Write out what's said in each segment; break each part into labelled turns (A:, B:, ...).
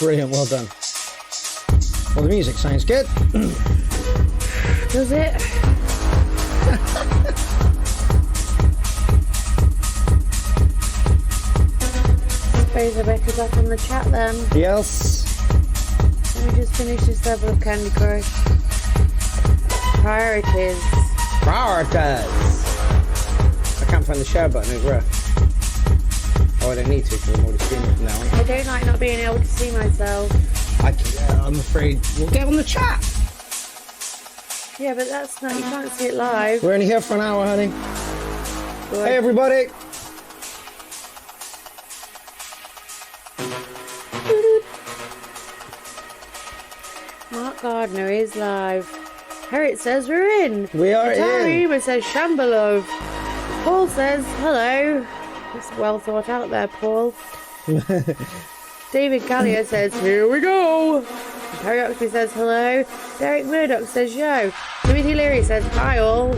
A: Brilliant, well done. Well, the music sounds good.
B: Does it? Suppose Rebecca's back on the chat then.
A: Yes.
B: Let me just finish this level of Candy Crush. Priorities.
A: Priorities. I can't find the share button over here. Oh, I don't need to because I'm already streaming from now on.
B: I don't like not being able to see myself.
A: I'm afraid we'll get on the chat.
B: Yeah, but that's not, you can't see it live.
A: We're only here for an hour, honey.
B: Good.
A: Hey, everybody.
B: Mark Gardner is live. Harriet says we're in.
A: We are in.
B: Tarima says Shambalov. Paul says hello. It's well thought out there, Paul. David Callier says here we go. Harry Oxley says hello. Derek Murdoch says yo. Timothy Leary says hi all.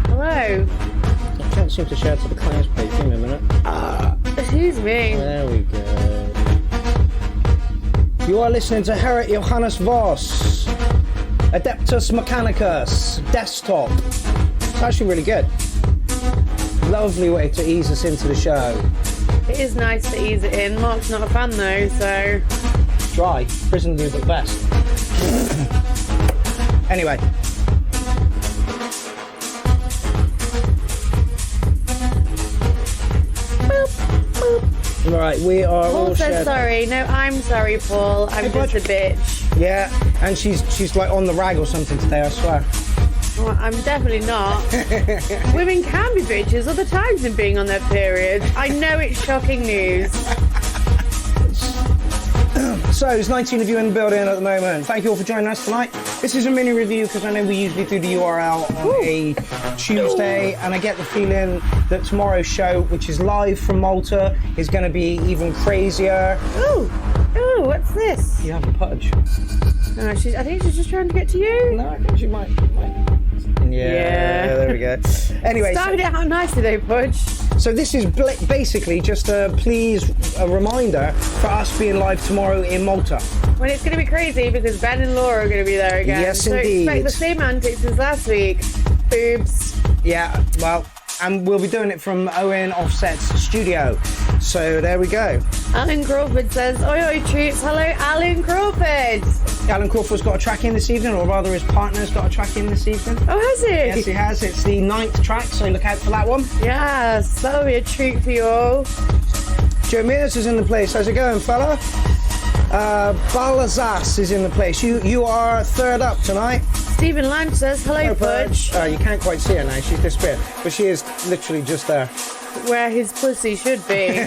B: Hello.
A: I can't seem to share to the class page. Give me a minute.
B: Excuse me.
A: There we go. You are listening to Harriet Johannes Voss, Adeptus Mechanicus, Desktop. It's actually really good. Lovely way to ease us into the show.
B: It is nice to ease it in. Mark's not a fan though, so...
A: Dry. Prison do the best. Anyway.
B: Boop, boop.
A: Right, we are
B: Paul
A: all
B: says
A: shared.
B: sorry. No, I'm sorry, Paul. I'm just a bitch.
A: Yeah, and she's like on the rag or something today, I swear.
B: Well, I'm definitely not. Women can be bitches other times than being on their periods. I know it's shocking news.
A: So, there's 19 of you in the building at the moment. Thank you all for joining us tonight. This is a mini review because I know we usually do the URL on a Tuesday, and I get the feeling that tomorrow's show, which is live from Malta, is going to be even crazier.
B: Ooh, what's this?
A: You have a pudge.
B: I think she's just trying to get to you.
A: No, I think she might. Yeah, there we go. Anyway,
B: Started it out nicely though, Pudge.
A: so this is basically just a reminder for us being live tomorrow in Malta.
B: When it's going to be crazy because Ben and Laura are going to be there again.
A: Yes,
B: so
A: indeed.
B: expect the same antics as last week. Boobs.
A: Yeah, well, and we'll be doing it from Owen Offset's studio. So there we go.
B: Alan Crawford says, oi oi troops. Hello, Alan Crawford.
A: Alan Crawford's got a track in this evening, or rather his partner's got a track in this evening.
B: Oh, has he?
A: Yes, he has. It's the 9th track, so look out for that one.
B: Yes, that'll be a treat for you all.
A: Joe Mears is in the place. How's it going, fella? Balazas is in the place. You are third up tonight.
B: Stephen Lange says, hello, Pudge.
A: You can't quite see her now. She's disappeared. But she is literally just there.
B: Where his pussy should be.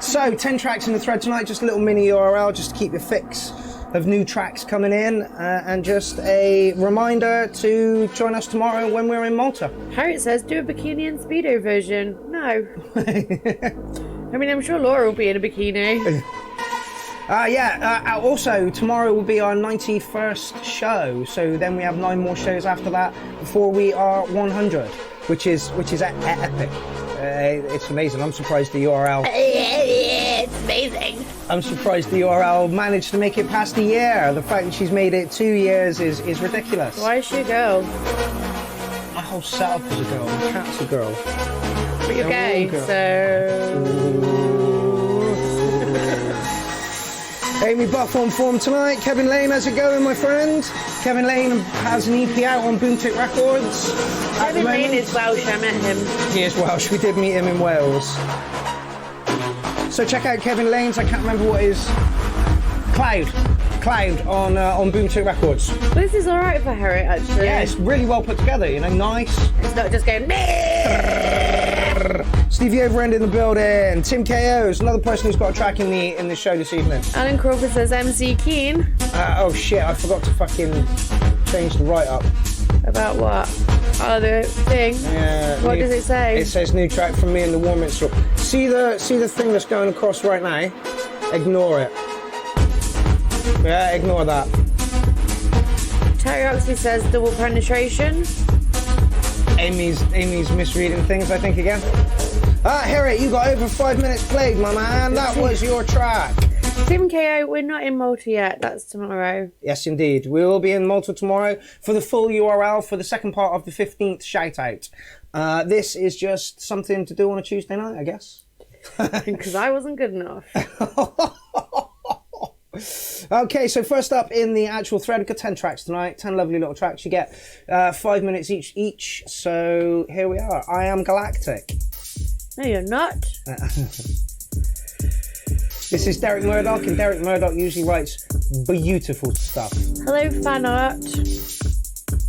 A: So, 10 tracks in the thread tonight. Just a little mini URL just to keep your fix of new tracks coming in. And just a reminder to join us tomorrow when we're in Malta.
B: Harriet says, do a bikini and Speedo version. No. I mean, I'm sure Laura will be in a bikini.
A: Also, tomorrow will be our 91st show. So then we have 9 more shows after that before we are 100, which is epic. It's amazing. I'm surprised the URL.
B: It's amazing.
A: I'm surprised the URL managed to make it past a year. The fact that she's made it 2 years is ridiculous.
B: Why is she a girl?
A: My whole setup is a girl. My cat's a girl.
B: But you're gay, so...
A: Amy Buff on form tonight. Kevin Lane, how's it going, my friend? Kevin Lane has an EP out on Boomtick Records.
B: Kevin Lane is Welsh, I met him.
A: He is Welsh, we did meet him in Wales. So check out Kevin Lane's, I can't remember what his... Cloud on Boomtick Records.
B: This is alright for Harriet, actually.
A: Yeah, it's really well put together, you know, nice.
B: It's not just going...
A: Stevie Overend in the building. Tim KO's another person who's got a track in the show this evening.
B: Alan Crawford says MC Keen.
A: Oh shit, I forgot to fucking change the write-up.
B: About what? Oh, the thing?
A: Yeah.
B: What does it say?
A: It says new track from me and the War Minstrel. See the thing that's going across right now? Ignore it. Yeah, ignore that.
B: Terry Oxley says double penetration.
A: Amy's misreading things, I think, again. Harriet, you got over 5 minutes played, my man. That was your track.
B: Tim KO, we're not in Malta yet. That's tomorrow.
A: Yes, indeed. We will be in Malta tomorrow for the full URL for the second part of the 15th shout out. This is just something to do on a Tuesday night, I guess.
B: Because I wasn't good enough.
A: Okay, so first up in the actual thread, we've got 10 tracks tonight, 10 lovely little tracks. You get 5 minutes each. So here we are. I am Galactic.
B: No, you're not.
A: This is Derek Murdoch, and Derek Murdoch usually writes beautiful stuff.
B: Hello, fan art.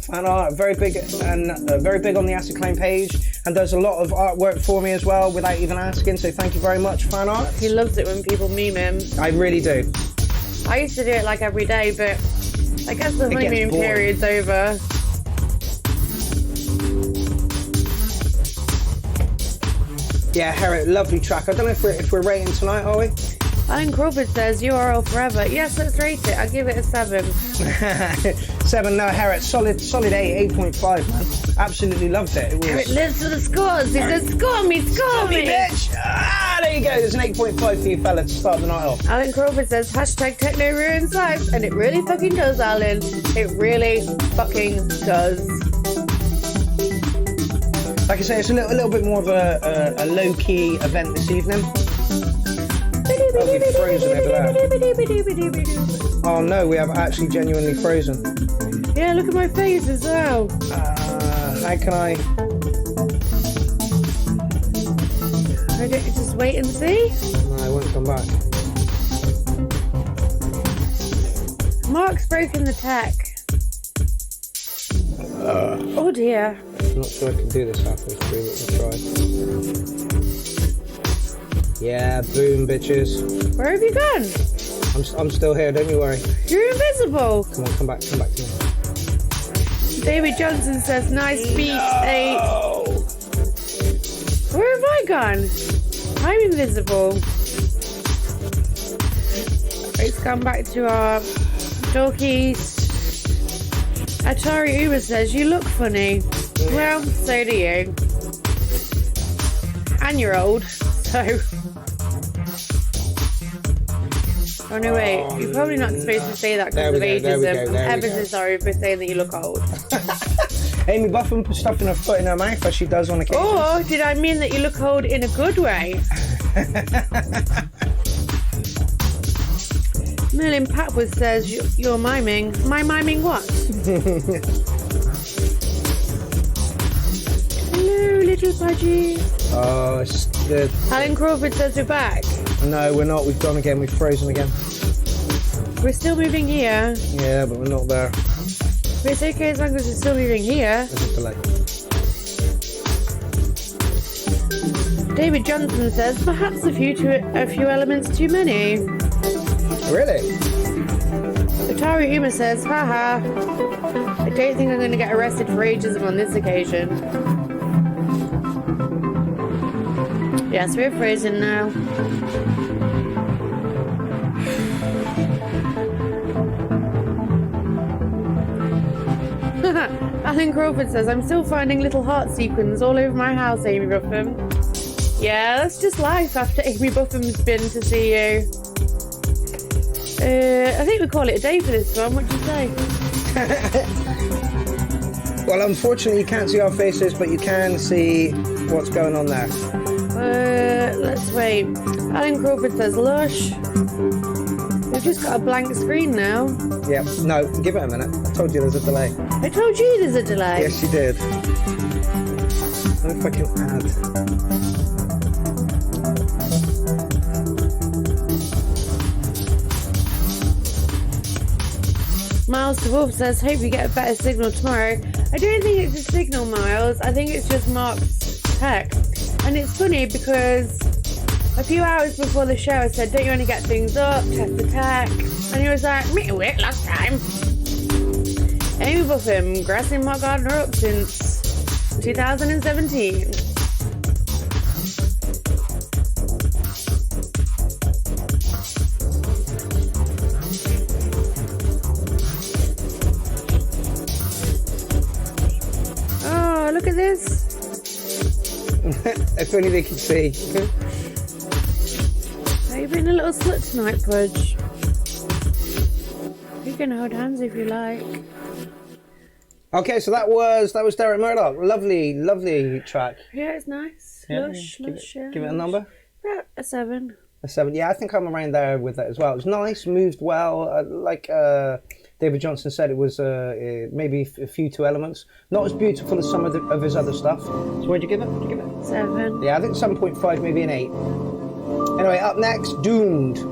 A: Fan art, very big and very big on the aCID cLOWN page, and does a lot of artwork for me as well without even asking. So thank you very much, fan art.
B: He loves it when people meme him.
A: I really do.
B: I used to do it like every day, but I guess the honeymoon period's over.
A: Yeah, Herrick, lovely track. I don't know if we're rating tonight, are we?
B: Alan Crawford says URL forever. Yes, let's rate it. I'll give it a 7.
A: 7, no, Herrick, solid 8.5, man. Absolutely loved it.
B: Herrick lives for the scores. He says, score me,
A: bitch! Ah, there you go. There's an 8.5 for you fella to start the night off.
B: Alan Crawford says, hashtag techno ruins life. And it really fucking does, Alan. It really fucking does.
A: Like I say, it's a little bit more of a low-key event this evening. Oh, we've frozen over there. Oh no, we have actually genuinely frozen.
B: Yeah, look at my face as well.
A: How can I
B: don't you just wait and see?
A: No, I won't come back.
B: Mark's broken the tech. Oh dear.
A: I'm not sure I can do this halfway through, but we'll try. Yeah, boom, bitches.
B: Where have you gone?
A: I'm still here, don't you worry.
B: You're invisible.
A: Come on, come back to me.
B: David Johnson says, nice beat, 8. Where have I gone? I'm invisible. Let's come back to our talkies. Atari Uber says, you look funny. Well, so do you. And you're old, so... Oh no, wait, you're probably not supposed to say that because of ageism. I'm ever so sorry for saying that you look old.
A: Amy Buffum put stuff in her foot in her mouth as she does on occasion.
B: Or did I mean that you look old in a good way? Merlin Patworth says, you're miming. Am I miming what? Hello, little budgie.
A: Oh, it's good.
B: Alan Crawford says we're back.
A: No, we're not. We've gone again. We've frozen again.
B: We're still moving here.
A: Yeah, but we're not there.
B: But it's okay as long as we're still moving here.
A: There's a delay.
B: David Johnson says, perhaps a few elements too many.
A: Really?
B: Atari Uma says, haha, I don't think I'm going to get arrested for ageism on this occasion. Yes, we're frozen now. Alan Crawford says, I'm still finding little heart sequins all over my house, Amy Buffum. Yeah, that's just life after Amy Buffum's been to see you. I think we call it a day for this one. What do you say?
A: Well, unfortunately, you can't see our faces, but you can see what's going on there.
B: Let's wait. Alan Crawford says, lush. We've just got a blank screen now.
A: Yeah, no, give it a minute. I told you there's a delay.
B: I told you there's a delay.
A: Yes, you did. I don't know if I can add.
B: Miles the Wolf says, hope we get a better signal tomorrow. I don't think it's a signal, Miles. I think it's just Mark's tech. And it's funny because a few hours before the show I said, don't you want to get things up, test the tech? And he was like, me to it last time. Amy Buffum, grassing Mark Gardner up since 2017. Oh, look at this.
A: If only they could see.
B: Are you being a little little slut tonight, Pudge. You can hold hands if you like.
A: Okay, so that was Derek Murdoch. Lovely track.
B: Yeah, it's nice.
A: Yeah,
B: Lush.
A: Give it a number.
B: Yeah, a 7.
A: A 7. Yeah, I think I'm around there with that as well. It was nice, moved well. Like David Johnson said, it was maybe a few two elements. Not as beautiful as some of his other stuff. So what'd you give it?
B: 7.
A: Yeah, I think 7.5, maybe an 8. Anyway, up next, Doomed.
B: This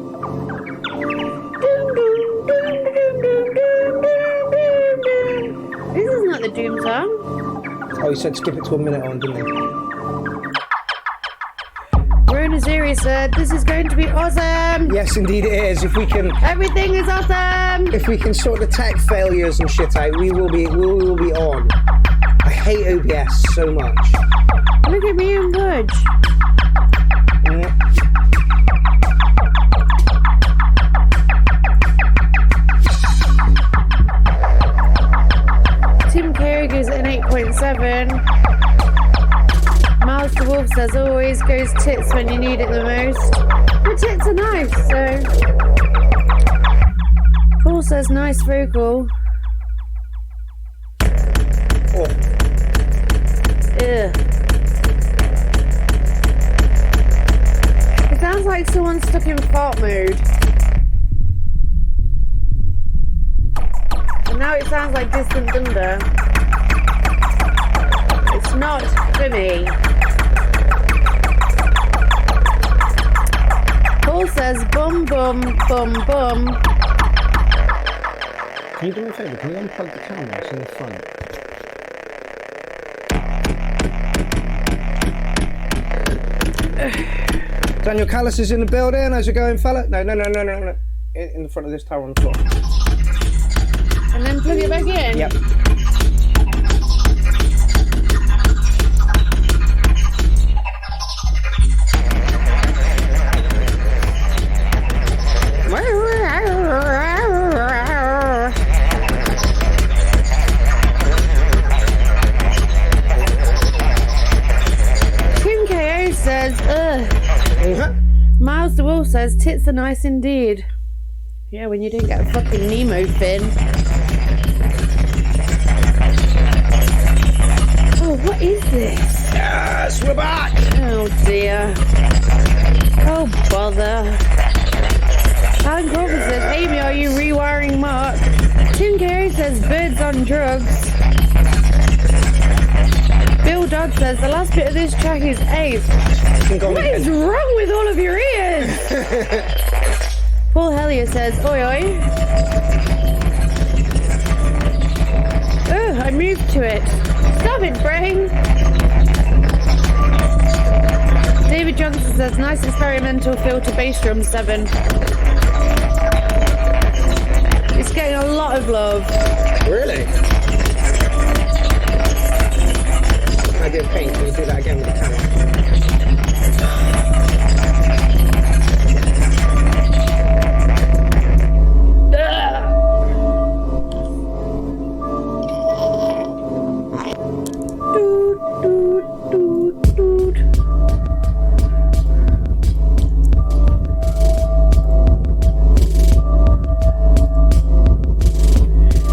B: is not the Doom song.
A: Oh, he said skip it to a minute on, didn't he?
B: Rona Ziri said, this is going to be awesome.
A: Yes, indeed it is. If we can...
B: Everything is awesome.
A: If we can sort the tech failures and shit out, we will be on. I hate OBS so much.
B: Look at me and Pudge.
A: Yeah.
B: Tim Carey gives it an 8.7. Miles the Wolf says always goes tits when you need it the most. The tits are nice, so. Paul says nice vocal.
A: Oh.
B: Ugh. It sounds like someone's stuck in fart mode. And now it sounds like Distant Thunder. It's not for me. Paul says bum bum bum bum.
A: Can you do me a favour? Can you unplug the cameras in the front? Daniel Callis is in the building. How's it going, fella? No. In the front of this tower on the floor.
B: And then plug it back in?
A: Yep.
B: Tim KO says, ugh. Miles the Wolf says, tits are nice indeed. Yeah, when you didn't get a fucking Nemo fin. Oh, what is this?
A: Yes, we're back!
B: Oh dear. Oh bother. Alan Crawford says, Amy, are you rewiring Mark? Tim Carey says, birds on drugs. Bill Dodd says, the last bit of this track is ace. What is wrong with all of your ears? Paul Hellier says, oi oi. Oh, I moved to it. Stop it, brain. David Johnson says, nice experimental filter bass drum 7. It's getting a lot of love.
A: Really? I did paint. Can you do that again with the camera?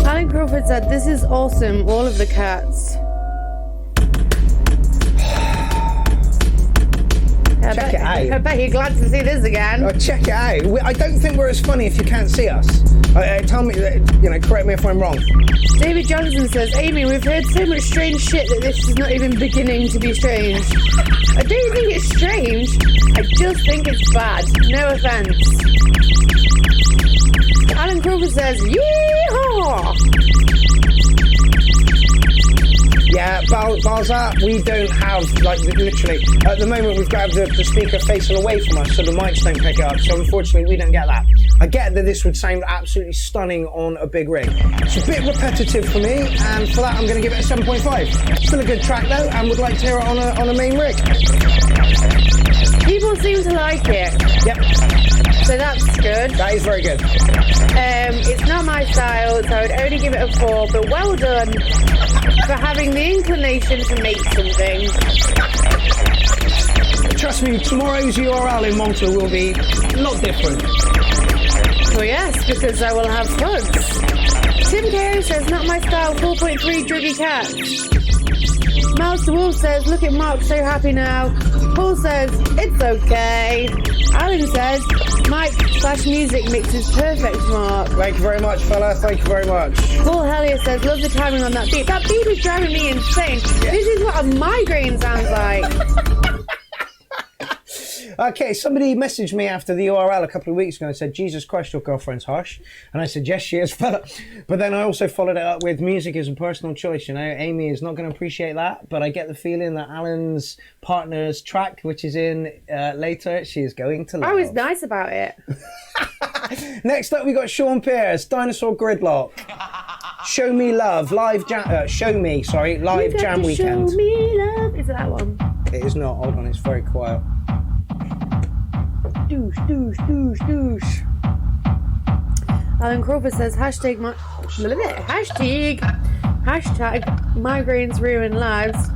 B: Alan Crawford said, this is awesome, all of the cats.
A: Check it out.
B: I bet you're glad to see this again.
A: Oh, check it out. I don't think we're as funny if you can't see us. Tell me, correct me if I'm wrong.
B: David Johnson says, Amy, we've heard so much strange shit that this is not even beginning to be strange. I don't think it's strange. I just think it's bad. No offense. Alan Crawford says, yeehaw!
A: Yeah, Balzar, we don't have, literally, at the moment we've got to have the speaker facing away from us so the mics don't pick it up, so unfortunately we don't get that. I get that this would sound absolutely stunning on a big rig. It's a bit repetitive for me, and for that I'm going to give it a 7.5. Still a good track though, and would like to hear it on a main rig.
B: People seem to like it.
A: Yep.
B: So that's good.
A: That is very good.
B: It's not my style, so I would only give it a 4, but well done for having the inclination to make something.
A: trust me, tomorrow's URL in Malta will be not different.
B: Well, yes, because I will have plugs. Tim KO says, not my style, 4.3 druggy cat. Miles the Wolf says, look at Mark, so happy now. Paul says, it's okay. Alan says, Mike/music mix is perfect, Mark.
A: Thank you very much, fella. Thank you very much.
B: Paul Hellier says, love the timing on that beat. That beat is driving me insane. Yeah. This is what a migraine sounds like.
A: Okay, somebody messaged me after the URL a couple of weeks ago and said, Jesus Christ, your girlfriend's harsh. And I said, yes, she is, fella. But then I also followed it up with music is a personal choice. You know, Amy is not going to appreciate that, but I get the feeling that Alan's partner's track, which is in later, she is going to love.
B: I was nice about it.
A: Next up, we got Sean Pierce, Dinosaur Gridlock. Show Me Love, live jam, live jam weekend.
B: Show me love. Is it that one?
A: It is not, hold on, it's very quiet.
B: Douche, douche, douche, douche. Alan Crawford says, hashtag migraines ruin lives.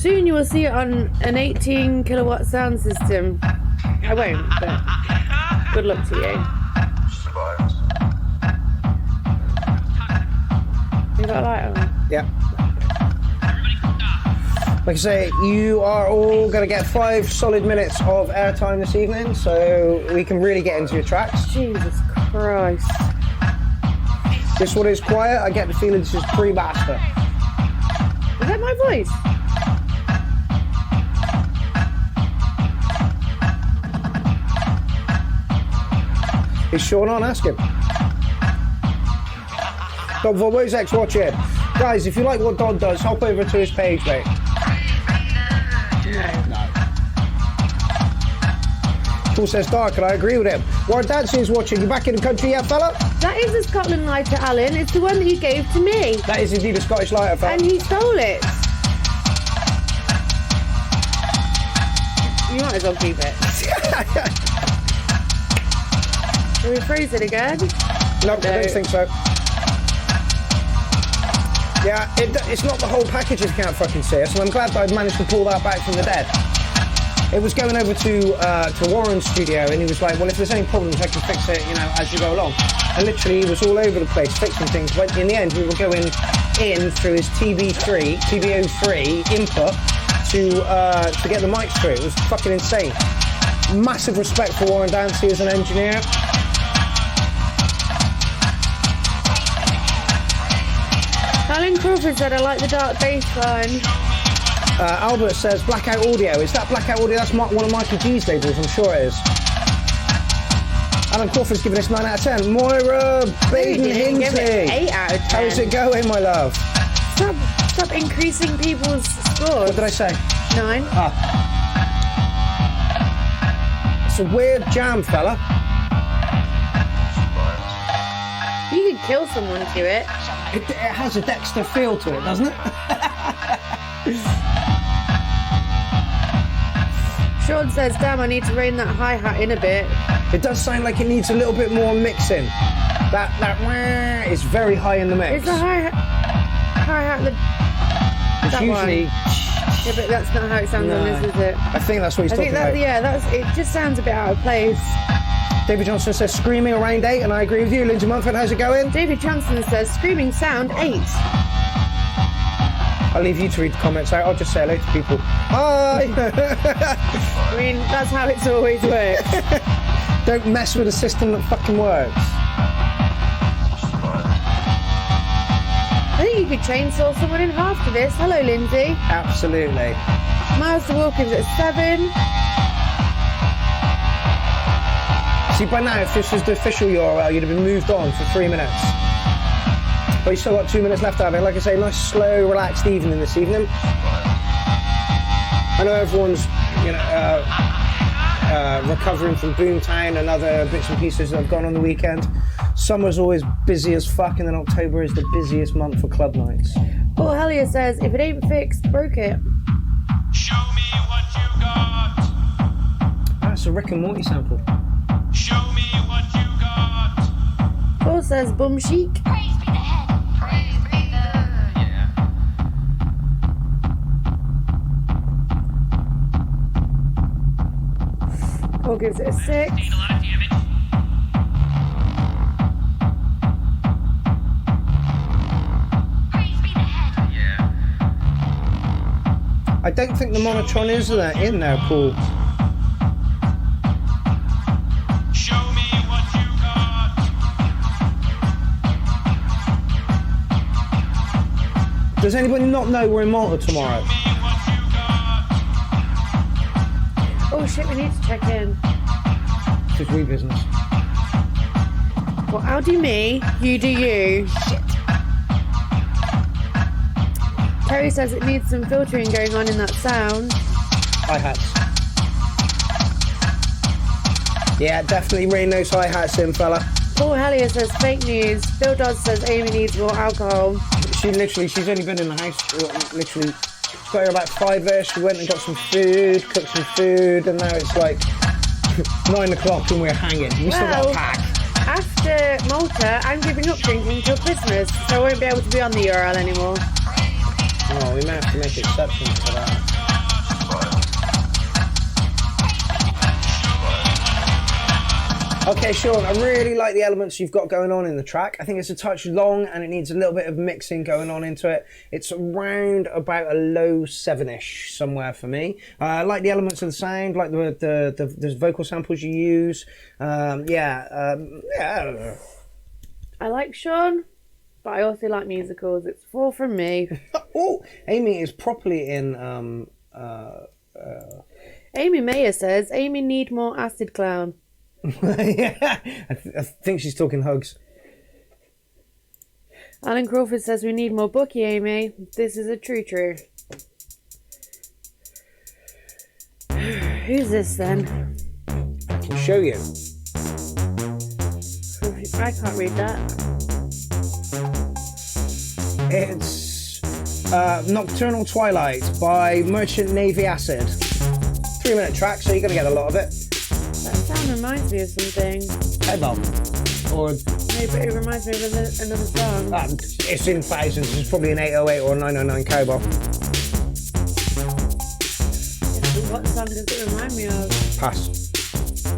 B: Soon you will see it on an 18 kilowatt sound system. I won't, but good luck to you. You got a light on?
A: Yeah. Like I say, you are all going to get 5 solid minutes of airtime this evening, so we can really get into your tracks.
B: Jesus Christ.
A: This one is quiet. I get the feeling this is pre-master.
B: Is that my voice?
A: Is Sean on? Ask him. Don Volvo's watching. Guys, if you like what Don does, hop over to his page, mate. No. Paul says dark, and I agree with him. Warren Dancing is watching. You back in the country yet, fella?
B: That is a Scotland lighter, Alan. It's the one that you gave to me.
A: That is indeed a Scottish lighter, fella.
B: And he stole it. You might as well keep it. Can we freeze it again?
A: No, I don't think so. Yeah, it's not the whole package if you can't fucking see us, and I'm glad that I've managed to pull that back from the dead. It was going over to Warren's studio, and he was like, well, if there's any problems, I can fix it, you know, as you go along. And literally, he was all over the place fixing things, but in the end, we were going in through his TB03 input to get the mics through. It was fucking insane. Massive respect for Warren Dancy as an engineer.
B: Alan Crawford said, I like the dark bass line.
A: Albert says, Blackout Audio. Is that Blackout Audio? That's one of Michael G's labels, I'm sure it is. Alan Crawford's giving us 9 out of 10. Moira Baden-Hinsley.
B: Give it 8 out of 10.
A: How's it going, my love?
B: Stop increasing people's scores.
A: What did I say?
B: 9.
A: It's a weird jam, fella.
B: You could kill someone to it.
A: It has a Dexter feel to it, doesn't it?
B: Sean says, damn, I need to rein that hi-hat in a bit.
A: It does sound like it needs a little bit more mixing. That wah is very high in the mix.
B: Is the hi-hat the...
A: It's usually...
B: Yeah, but that's not how it sounds on this, is it?
A: I think that's what he's talking about.
B: Yeah, it just sounds a bit out of place.
A: David Johnson says, screaming around 8, and I agree with you. Lindsay Mumford, how's it going?
B: David Johnson says, screaming sound 8.
A: I'll leave you to read the comments out. I'll just say hello to people. Hi!
B: I mean, that's how it's always worked.
A: Don't mess with a system that fucking works.
B: I think you could chainsaw someone in half to this. Hello, Lindsay.
A: Absolutely.
B: Miles to Wilkins at 7.
A: See, by now, if this was the official URL, you'd have been moved on for 3 minutes. But you still got 2 minutes left, Abby. Like I say, nice, slow, relaxed evening this evening. I know everyone's, you know, recovering from Boomtown and other bits and pieces that have gone on the weekend. Summer's always busy as fuck, and then October is the busiest month for club nights.
B: Paul Hellier says, if it ain't fixed, broke it.
C: Show me what you got.
A: That's a Rick and Morty sample.
C: Show me what you got.
B: Paul says, bum chic.
C: Praise be the head. Praise be the... Yeah.
B: Paul gives it a 6.
C: Sustained a lot of damage.
D: Praise be the head.
C: Yeah.
A: I don't think the monotron is in there, Paul.
C: Show me what you got.
A: Does anybody not know we're in Malta tomorrow?
C: Me what you got.
B: Oh shit, we need to check in.
A: Just we business.
B: Well, I'll do me, you do you. Terry says it needs some filtering going on in that sound.
A: Hi-hats. Yeah, definitely rein those hi-hats in, fella.
B: Paul Hellier says fake news. Bill Dodds says Amy needs more alcohol.
A: She's only been in the house, literally, it's got her about 5-ish. We went and got some food, cooked some food, and now it's like 9 o'clock and we're hanging. We still got a pack.
B: After Malta, I'm giving up drinking till Christmas, so I won't be able to be on the URL anymore.
A: Oh, we may have to make exceptions for that. Okay, Sean, I really like the elements you've got going on in the track. I think it's a touch long and it needs a little bit of mixing going on into it. It's around about a low 7-ish somewhere for me. I like the elements of the sound, like the vocal samples you use. Yeah.
B: I like Sean, but I also like musicals. It's 4 from me.
A: Oh, Amy is properly in...
B: Amy Mayer says, Amy need more aCID clown.
A: Yeah, I think she's talking hugs.
B: Alan Crawford says we need more Bookie, Amy. This is a true. Who's this then?
A: I can show you.
B: I can't read that.
A: It's Nocturnal Twilight by Merchant Navy aCID. 3-minute track, so you're going to get a lot of it.
B: That sound reminds me of something.
A: Headbomb. Or
B: No, but it reminds me of another song.
A: it's in thousands. It's probably an 808 or a 909 cobalt.
B: What song does it remind me of?
A: Pass.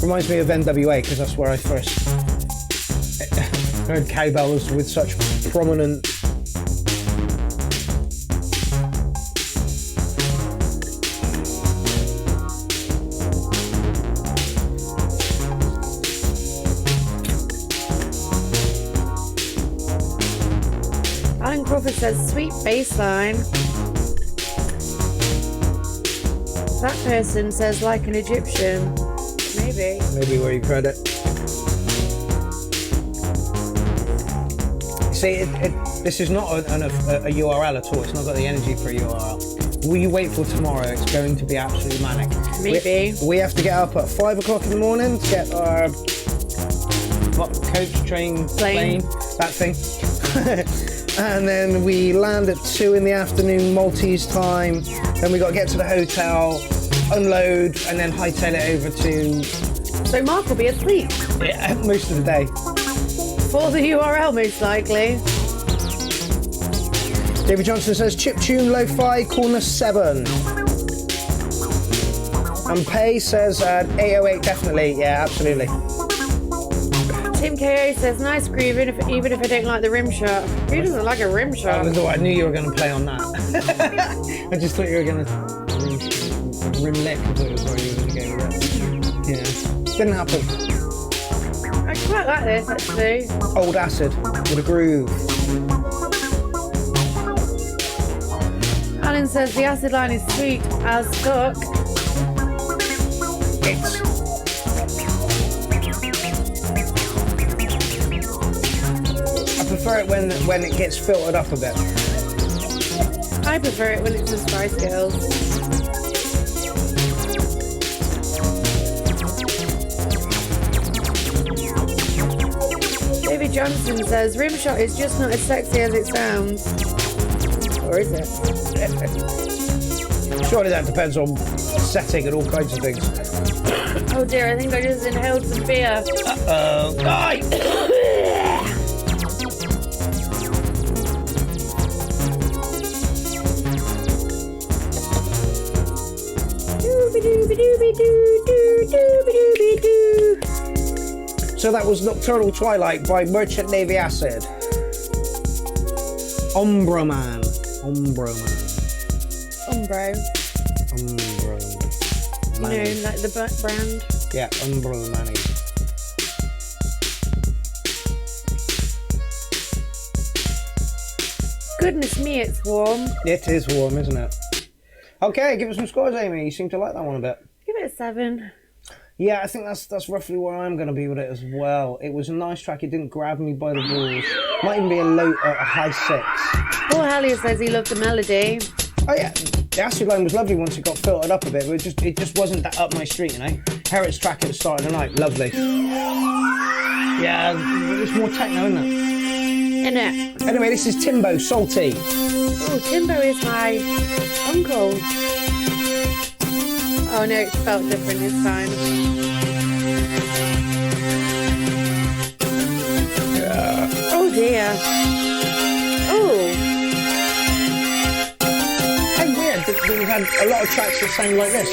A: Reminds me of NWA because that's where I first heard cowbells with such prominent.
B: Alan Crawford says sweet bass line. That person says like an Egyptian. Maybe.
A: Maybe where you've heard it. See, this is not a URL at all. It's not got the energy for a URL. Will you wait for tomorrow? It's going to be absolutely manic.
B: Maybe.
A: We have to get up at 5 o'clock in the morning to get our coach, train, plane, that thing. And then we land at 2 in the afternoon, Maltese time. Then we got to get to the hotel, unload, and then hightail it over to...
B: So Mark will be asleep.
A: Yeah, most of the day.
B: For the URL, most likely.
A: David Johnson says, chiptune, lo-fi, corner 7. And Pay says, 808, definitely. Yeah, absolutely.
B: Tim KO says, nice groove, even if I don't like the rim shot. Who doesn't like a rim shot?
A: I knew you were going to play on that. I just thought you were going to rim lick. I thought it was where you were going to go with it. Yeah. Didn't happen.
B: I quite like this, actually.
A: Old aCID with a groove.
B: Alan says, the aCID line is sweet as fuck.
A: I prefer it when it gets filtered up a bit.
B: I prefer it when it's the Spice Girls. David Johnson says, rimshot is just not as sexy as it sounds. Or is it?
A: Surely that depends on setting and all kinds of things.
B: Oh dear, I think I just inhaled some beer.
A: Uh-oh. Die!
B: Doobie doobie doobie doo doo doobie doobie
A: So that was Nocturnal Twilight by Merchant Navy aCID. Umbro Man.
B: Umbro. You know,
A: Manny.
B: like the brand.
A: Yeah, Umbro Manny.
B: Goodness me, it's warm.
A: It is warm, isn't it? Okay, give us some scores, Amy. You seem to like that one a bit.
B: Give it a 7.
A: Yeah, I think that's roughly where I'm going to be with it as well. It was a nice track. It didn't grab me by the balls. Might even be a high 6.
B: Paul Hellier says he loved the melody.
A: Oh yeah, the aCID line was lovely once it got filtered up a bit, but it just wasn't that up my street, you know. Herritt's track at the start of the night, lovely. Yeah, it's more techno, isn't it?
B: Innit?
A: Anyway, this is Timbo, Salty.
B: Oh, Timbo is my uncle. Oh no, it's spelled different, it's fine. Oh dear. Oh.
A: How weird that we've had a lot of tracks that sound like this.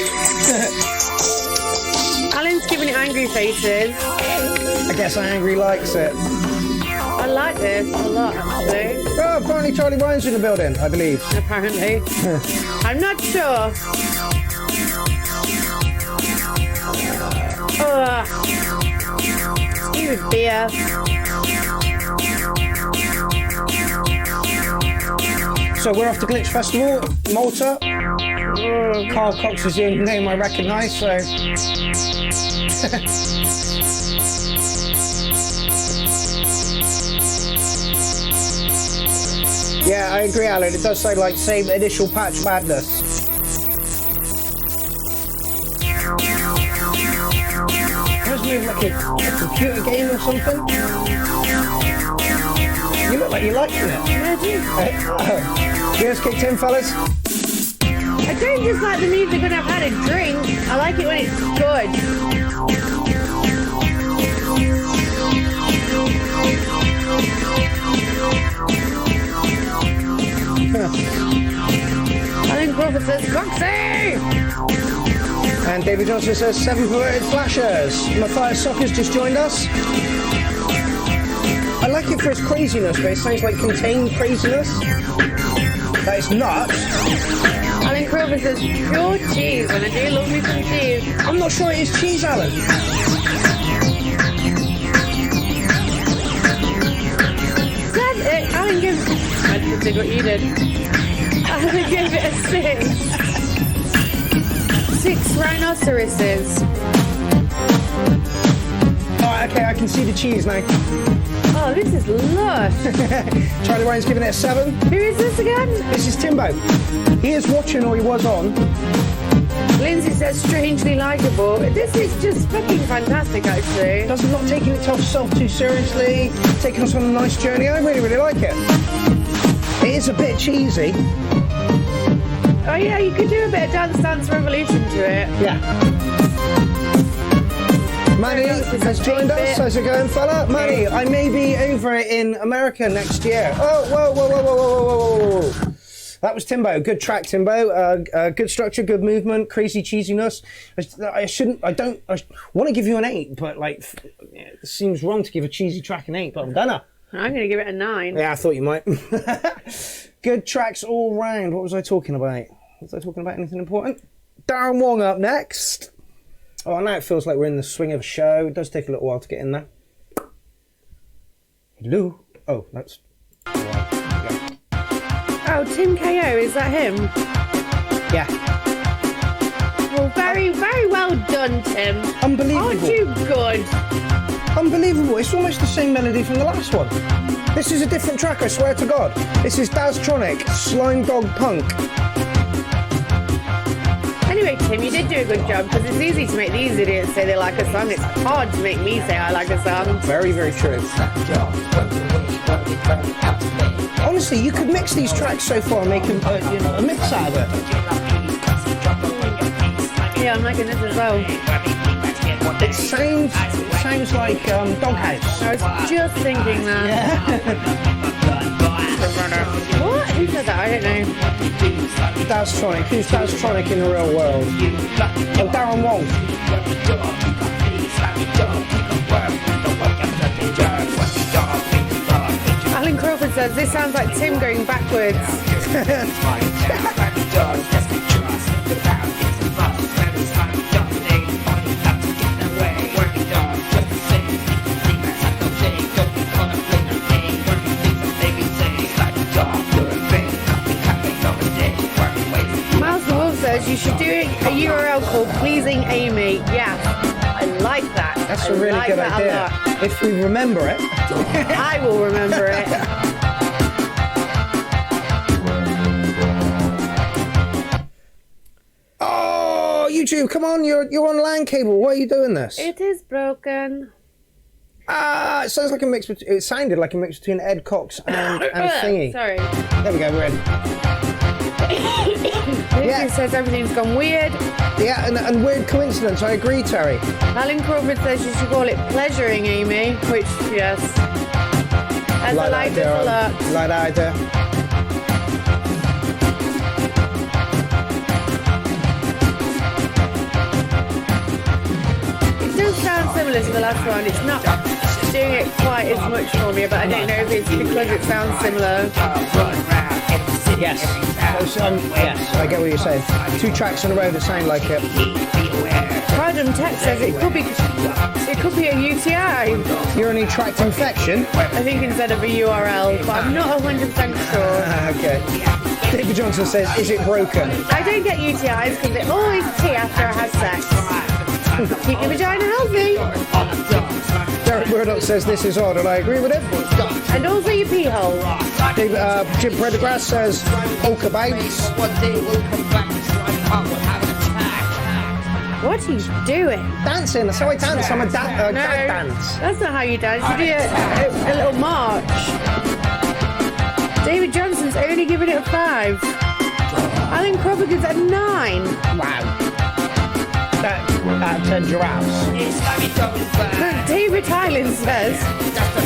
B: Alan's giving it angry faces.
A: I guess Angry likes it.
B: I like this a lot, actually.
A: Oh, apparently Charlie Ryan's in the building, I believe.
B: Apparently. I'm not sure. Excuse beer.
A: So we're off to Glitch Festival, Malta. Carl Cox is the only name I recognise, so... Yeah, I agree, Alan. It does sound like same initial patch madness. It does move like a computer game or something. You look like you're liking it.
B: Yeah, I do.
A: You guys kicked in, fellas?
B: I don't just like the music when I've had a drink. I like it when it's good. Alan Crawford says, Coxie!
A: And David Johnson says 7 perverted flashers. Matthias Soccer's just joined us. I like it for its craziness, but it sounds like contained craziness. That is nuts.
B: Alan Crawford says, pure cheese, and I do love me some cheese.
A: I'm not sure it is cheese, Alan.
B: Alan gives... I just did what you did. Alan gave it a 6. 6 rhinoceroses.
A: Alright, okay, I can see the cheese now.
B: Oh, this is lush.
A: Charlie Ryan's giving it a 7.
B: Who is this again?
A: This is Timbo. He is watching, or he was on.
B: Lindsay says strangely likeable. This is just fucking fantastic, actually.
A: Does not taking itself too seriously, taking us on a nice journey. I really, really like it. It is a bit cheesy.
B: Oh yeah, you could do a bit of Dance Dance Revolution to it.
A: Yeah. Manny has joined us. How's it going, fella? Manny, I may be over in America next year. Oh, whoa, whoa, whoa, whoa, whoa, whoa, whoa. That was Timbo. Good track, Timbo. Good structure, good movement, crazy cheesiness. I want to give you an 8, but like, it seems wrong to give a cheesy track an 8, but I'm gonna.
B: I'm going to give it a 9.
A: Yeah, I thought you might. Good tracks all round. What was I talking about? Was I talking about anything important? Darren Wong up next. Oh, now it feels like we're in the swing of a show. It does take a little while to get in there. Hello. Oh, that's...
B: Oh, Tim KO, is that him?
A: Yeah.
B: Well, very, very well done, Tim.
A: Unbelievable.
B: Aren't you good?
A: Unbelievable. It's almost the same melody from the last one. This is a different track, I swear to God. This is Daztronic, Slime Dog Punk.
B: Anyway, Tim, you did do a good job, because it's easy to make these idiots say they like a song. It's hard to make me say I like a song.
A: Very, very true. Honestly, you could mix these tracks so far and make a mix out of it.
B: Yeah, I'm liking this as well.
A: It sounds like Doghouse.
B: I was just thinking that.
A: Yeah.
B: What? Who said that? I don't know.
A: Daztronic. Who's Daztronic in the real world? Oh, Darren Wong.
B: says, this sounds like Tim going backwards. You should do a URL called Pleasing Amy. Yeah, I like that.
A: That's a really good idea. If we remember it.
B: I will remember it.
A: Oh, YouTube, come on, you're on LAN cable. Why are you doing this?
B: It is broken.
A: It sounds like a mix. It sounded like a mix between Ed Cox and Thingy.
B: Sorry.
A: There we go, we're in.
B: It says everything's gone weird.
A: Yeah, and weird coincidence. I agree, Terry.
B: Alan Crawford says you should call it Pleasuring Amy, which, yes. As I like this a lot.
A: Like that idea.
B: It does sound similar to the last one. It's not doing it quite as much for me, but I don't know if it's because it sounds similar.
A: Yes. Yes, I get what you're saying. 2 tracks in a row that sound like it.
B: Random text says it could be a UTI.
A: Urinary tract infection?
B: I think instead of a URL, but I'm not 100% sure.
A: Okay. David Johnson says, is it broken?
B: I don't get UTIs because it always pee after I have sex. Keep your vagina healthy.
A: Derek Murdoch says this is odd, and I agree with him.
B: And also your pee hole.
A: Jim Predegrass says, Oka Bates.
B: What are you doing?
A: Dancing, that's how I dance. I'm a dance.
B: That's not how you dance. You do a little march. David Johnson's only giving it a 5. Alan Crawford gives it a 9.
A: Wow. That's 10 giraffes.
B: David Hyland says,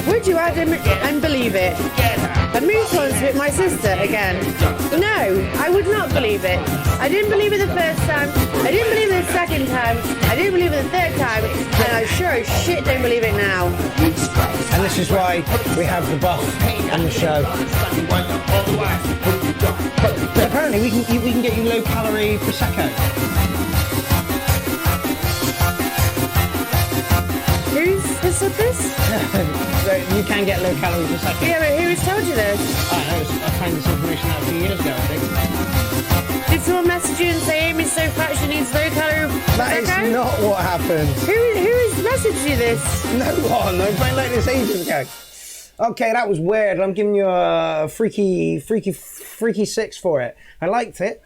B: would you add and believe it? I moved on to hit my sister again. No, I would not believe it. I didn't believe it the first time. I didn't believe it the second time. I didn't believe it the third time. And I sure as shit don't believe it now.
A: And this is why we have the buff on the show. But apparently we can get you low calorie prosecco.
B: Who said this?
A: You can get low calorie prosecco.
B: Yeah, but who has told you this?
A: I found this information out a few years ago, I think.
B: Did someone message you and say Amy's so fat she needs low calorie prosecco?
A: That is not what happened.
B: Who has messaged you this?
A: No one. I found like this ages ago. Okay, that was weird. I'm giving you a freaky 6 for it. I liked it.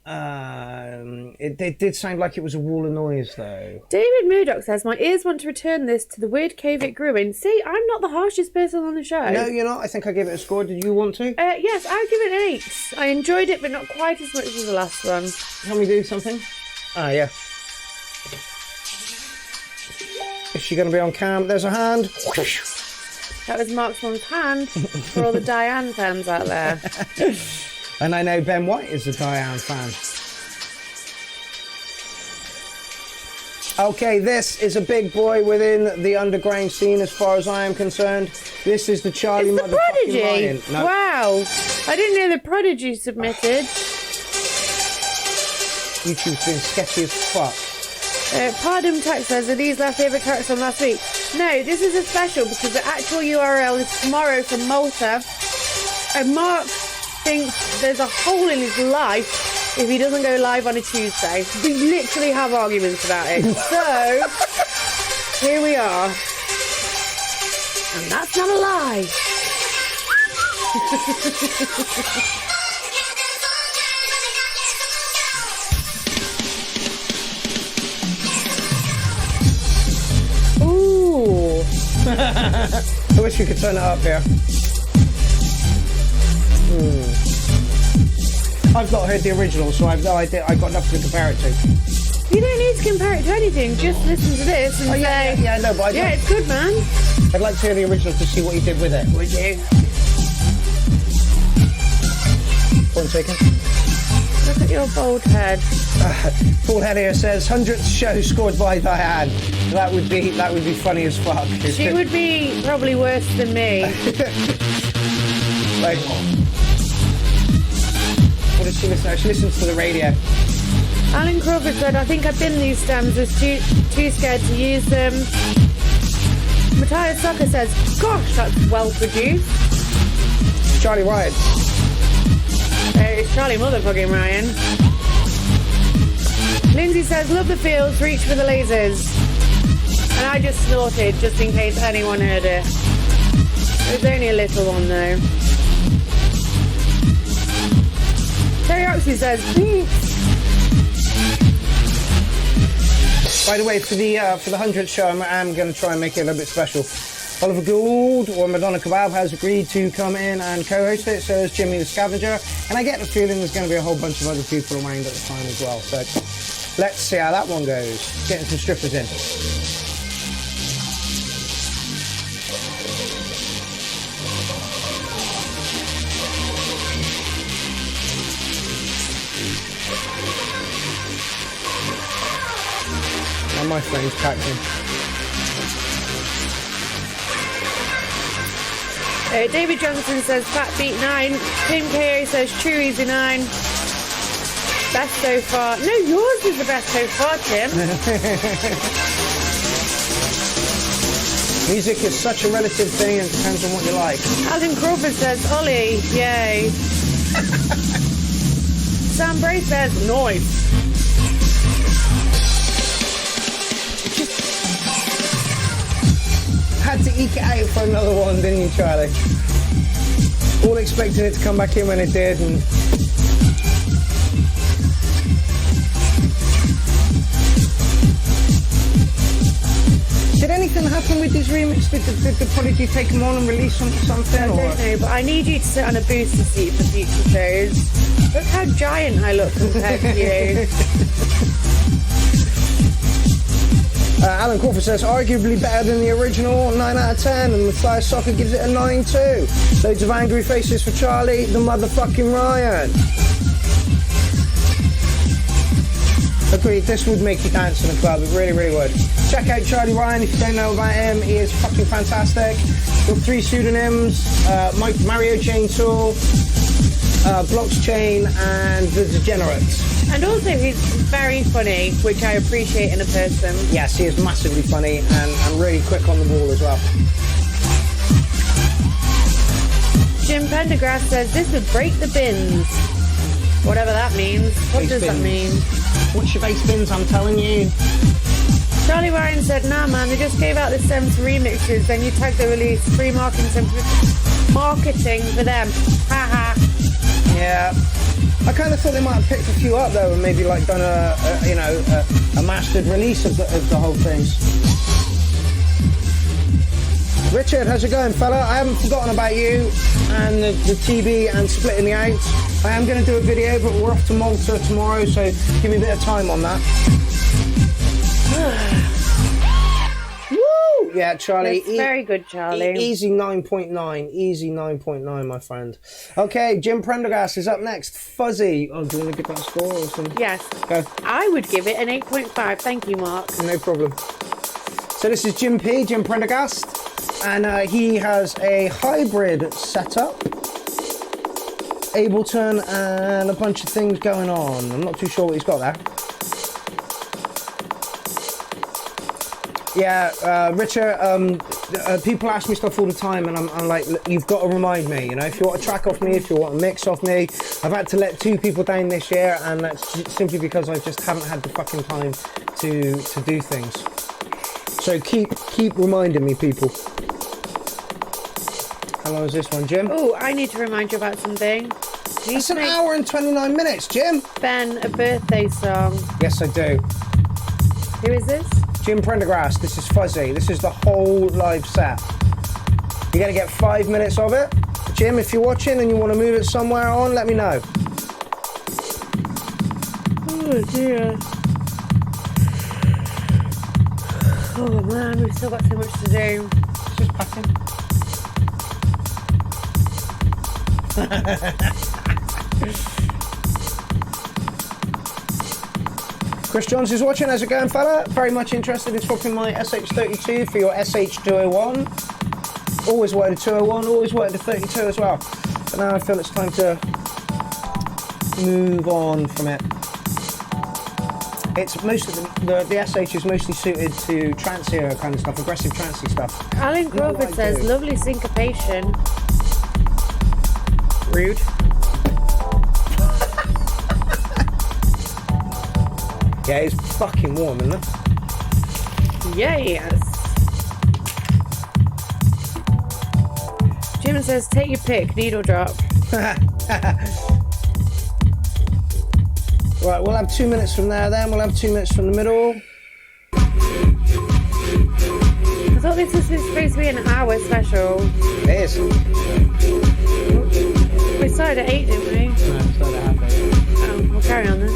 A: It did sound like it was a wall of noise, though.
B: David Murdoch says, my ears want to return this to the weird cave it grew in. See, I'm not the harshest person on the show.
A: No, you're not. I think I gave it a score. Did you want to?
B: Yes, I'll give it an 8. I enjoyed it, but not quite as much as the last one.
A: Can we do something? Ah, yeah. Is she going to be on cam? There's a hand.
B: That was Mark's mum's hand for all the Diane fans out there.
A: And I know Ben White is a Diane fan. Okay, this is a big boy within the underground scene as far as I am concerned. This is the Charlie
B: It's the
A: motherfucking
B: Prodigy.
A: Lion. No.
B: Wow. I didn't know the Prodigy submitted.
A: YouTube's been sketchy as fuck.
B: Pardon text says, are these our favourite characters from last week? No, this is a special because the actual URL is tomorrow from Malta. And Mark thinks there's a hole in his life if he doesn't go live on a Tuesday. We literally have arguments about it. So, here we are. And that's not a lie. Ooh.
A: I wish you could turn it up here. I've not heard the original, so I've no idea. I've got nothing to compare it to.
B: You don't need to compare it to anything. Just listen to this and say,
A: yeah, no, but
B: it's good, man.
A: I'd like to hear the original to see what he did with it.
B: Would you?
A: 1 second.
B: Look at your bald head.
A: Paul Head here says 100th show scored by Diane. That would be funny as fuck.
B: She would be probably worse than me.
A: Like, what does she listen to? She listens to the radio.
B: Alan Crawford said, I think I binned these stems, was too scared to use them. Matthias Soccer says, gosh, that's well produced.
A: Charlie Ryan.
B: It's Charlie motherfucking Ryan. Lindsay says, love the fields, reach for the lasers. And I just snorted, just in case anyone heard it. There's only a little one though. Terry Oxley says,
A: By the way, for the 100th show, I'm going to try and make it a little bit special. Oliver Gould or Madonna Kebab has agreed to come in and co-host it, so is Jimmy the Scavenger. And I get the feeling there's going to be a whole bunch of other people around at the time as well. So let's see how that one goes. Getting some strippers in. And my phone's catching.
B: David Johnson says Fat Beat 9. Tim KO says True Easy 9. Best so far. No, yours is the best so far, Tim.
A: Music is such a relative thing and depends on what you like.
B: Alan Crawford says Ollie. Yay. Sam Bray says Noise.
A: Had to eke it out for another one, didn't you, Charlie? All expecting it to come back in when it did, and did anything happen with this remix? Did the Prodigy take them on and release something?
B: I don't know, but I need you to sit on a booster seat for future shows. Look how giant I look compared to you.
A: Alan Crawford says, arguably better than the original, 9 out of 10, and Matthias Soccer gives it a 9 too. Loads of angry faces for Charlie, the motherfucking Ryan. Agreed, this would make you dance in the club, it really, really would. Check out Charlie Ryan if you don't know about him, he is fucking fantastic. Got 3 pseudonyms, Mario Chainsaw, Blockchain, and The Degenerates.
B: And also he's very funny, which I appreciate in a person.
A: Yes, he is massively funny and really quick on the ball as well.
B: Jim Pendergrass says this would break the bins. Whatever that means. What
A: Base
B: does
A: bins.
B: that mean?
A: What's your base bins, I'm telling you.
B: Charlie Ryan said, nah man, they just gave out the stems for remixes, then you tag the release, free marketing for them. Haha.
A: Yeah. I kind of thought they might have picked a few up though and maybe like done a mastered release of the whole things. Richard, how's it going, fella? I haven't forgotten about you and the TB and splitting the out. I am going to do a video, but we're off to Malta tomorrow, so give me a bit of time on that. Woo! Yeah, Charlie.
B: That's very good, Charlie.
A: Easy 9.9. Easy 9.9, my friend. Okay, Jim Prendergast is up next. Fuzzy. Oh, do you want to give that a score or something?
B: Yes.
A: Go.
B: I would give it an 8.5. Thank you, Mark.
A: No problem. So this is Jim Prendergast, and he has a hybrid setup, Ableton, and a bunch of things going on. I'm not too sure what he's got there. Yeah, Richard, people ask me stuff all the time, and I'm like, you've got to remind me, you know, if you want a track off me, if you want a mix off me. I've had to let 2 people down this year, and that's simply because I just haven't had the fucking time to do things. So keep reminding me, people. How long is this one, Jim?
B: Oh, I need to remind you about something.
A: It's an hour and 29 minutes, Jim.
B: Ben a birthday song.
A: Yes, I do.
B: Who is this?
A: Jim Prendergast, this is Fuzzy. This is the whole live set. You're going to get 5 minutes of it. Jim, if you're watching and you want to move it somewhere on, let me know.
B: Oh dear. Oh man, we've still got so much to do.
A: Just packing. Chris Johns is watching. How's it going, fella? Very much interested in swapping my SH32 for your SH201. Always wanted a 201, always wanted a 32 as well. But now I feel it's time to move on from it. It's most of the SH is mostly suited to trancier kind of stuff, aggressive trancey stuff.
B: Alan Crawford says, lovely syncopation.
A: Rude. Yeah, it's fucking warm, isn't it?
B: Yes. Jim says, take your pick, needle drop.
A: Right, we'll have 2 minutes from there then. We'll have 2 minutes from the middle.
B: I thought this was supposed to be an hour special.
A: It is.
B: We started at 8, didn't we?
A: No, it's not at 8:30.
B: Oh, we'll carry on then.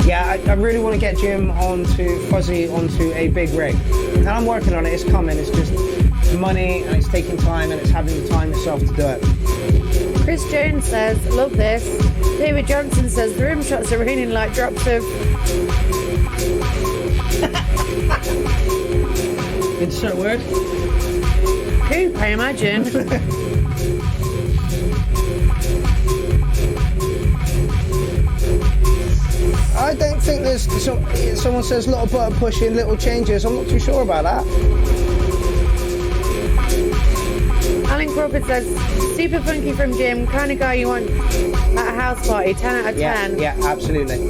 A: Yeah, I really want to get Jim Fuzzy onto a big rig. And I'm working on it, it's coming, it's just money and it's taking time and it's having the time itself to do it.
B: Chris Jones says, love this. David Johnson says, the rim shots are raining like drops of...
A: Insert word.
B: Poop, I imagine.
A: I don't think there's... someone says a lot of button pushing, little changes. I'm not too sure about that.
B: Alan Crawford says, super funky from Jim, kind of guy you want at a house party, 10 out of 10.
A: Yeah, absolutely.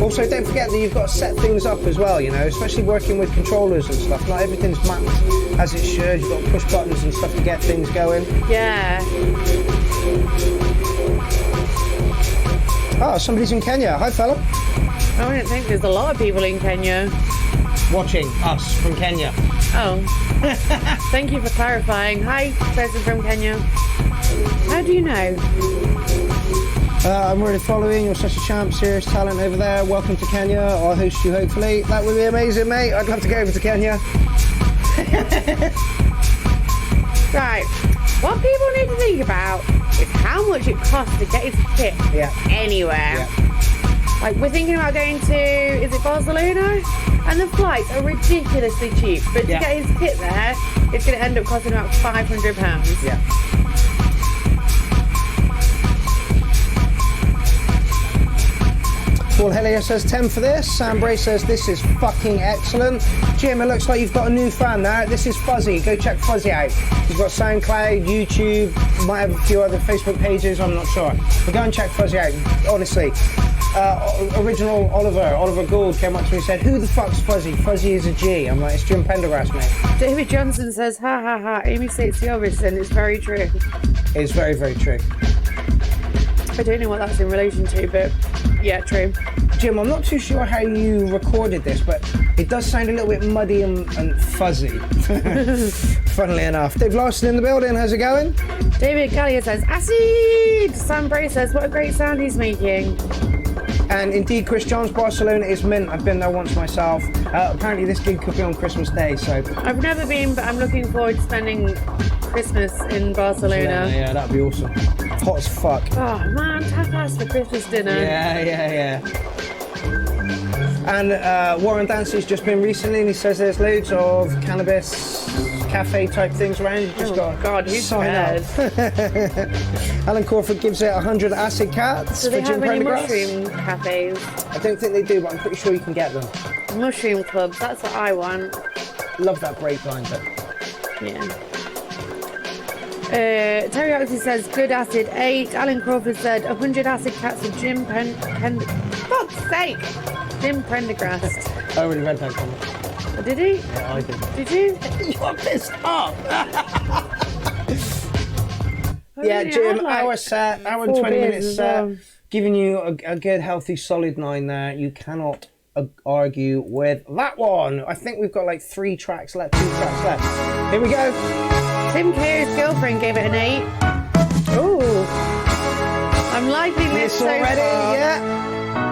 A: Also, don't forget that you've got to set things up as well, you know, especially working with controllers and stuff. Not everything's mapped as it should. You've got to push buttons and stuff to get things going.
B: Yeah.
A: Oh, somebody's in Kenya. Hi, fella.
B: I wouldn't think there's a lot of people in Kenya.
A: Watching us from Kenya.
B: Oh. Thank you for clarifying. Hi, person from Kenya. How do you know?
A: I'm really following. You're such a champ. Serious talent over there. Welcome to Kenya. I'll host you, hopefully. That would be amazing, mate. I'd love to go over to Kenya.
B: Right. What people need to think about is how much it costs to get his kit anywhere.
A: Yeah.
B: Like, we're thinking about going to, is it Barcelona? And the flights are ridiculously cheap. But to get his kit there, it's going to end up costing about £500.
A: Yeah. Paul Hellier says 10 for this. Sam Bray says this is fucking excellent. Jim, it looks like you've got a new fan there. This is Fuzzy. Go check Fuzzy out. He's got SoundCloud, YouTube, might have a few other Facebook pages, I'm not sure. But go and check Fuzzy out, honestly. Original Oliver Gould came up to me and said, who the fuck's Fuzzy? Fuzzy is a G. I'm like, it's Jim Pendergrass, mate.
B: David Johnson says, ha ha ha, Amy states the obvious, and it's very true.
A: It's very, very true.
B: I don't know what that's in relation to, but yeah, true.
A: Jim, I'm not too sure how you recorded this, but it does sound a little bit muddy and fuzzy. Funnily enough. Dave Larson in the building, how's it going?
B: David Gallier says, aCID! Sam Bray says, what a great sound he's making.
A: And indeed, Chris John's Barcelona is mint. I've been there once myself. Apparently this gig could be on Christmas Day, so...
B: I've never been, but I'm looking forward to spending Christmas in Barcelona.
A: Yeah, that'd be awesome. Hot as fuck.
B: Oh man, tapas for Christmas dinner.
A: Yeah. And Warren Dancy's just been recently, and he says there's loads of cannabis cafe type things around. You just got to sign up. Alan Crawford gives it 100 acid cats.
B: Do they
A: for Jim
B: have any
A: Prendergrass.
B: mushroom cafes?
A: I don't think they do, but I'm pretty sure you can get them.
B: Mushroom clubs, that's what I want.
A: Love that breakline bit.
B: Yeah. Terry Oxley says, good acid 8. Alan Crawford said, 100 acid cats for Jim fuck's sake! Jim Prendergrass.
A: I already read that comment.
B: Oh, did he?
A: Yeah, I did.
B: Did you?
A: You're pissed off!
B: Oh,
A: Yeah,
B: really?
A: Jim,
B: I had, like,
A: hour set, hour and
B: 4
A: 20
B: beers
A: minutes
B: as
A: set.
B: well.
A: Giving you a good, healthy, solid 9 there. You cannot argue with that one. I think we've got like 3 tracks left, 2 tracks left. Here we go.
B: Tim Kerr's girlfriend gave it an 8. Ooh. I'm liking this
A: It's
B: so
A: already,
B: far.
A: yeah.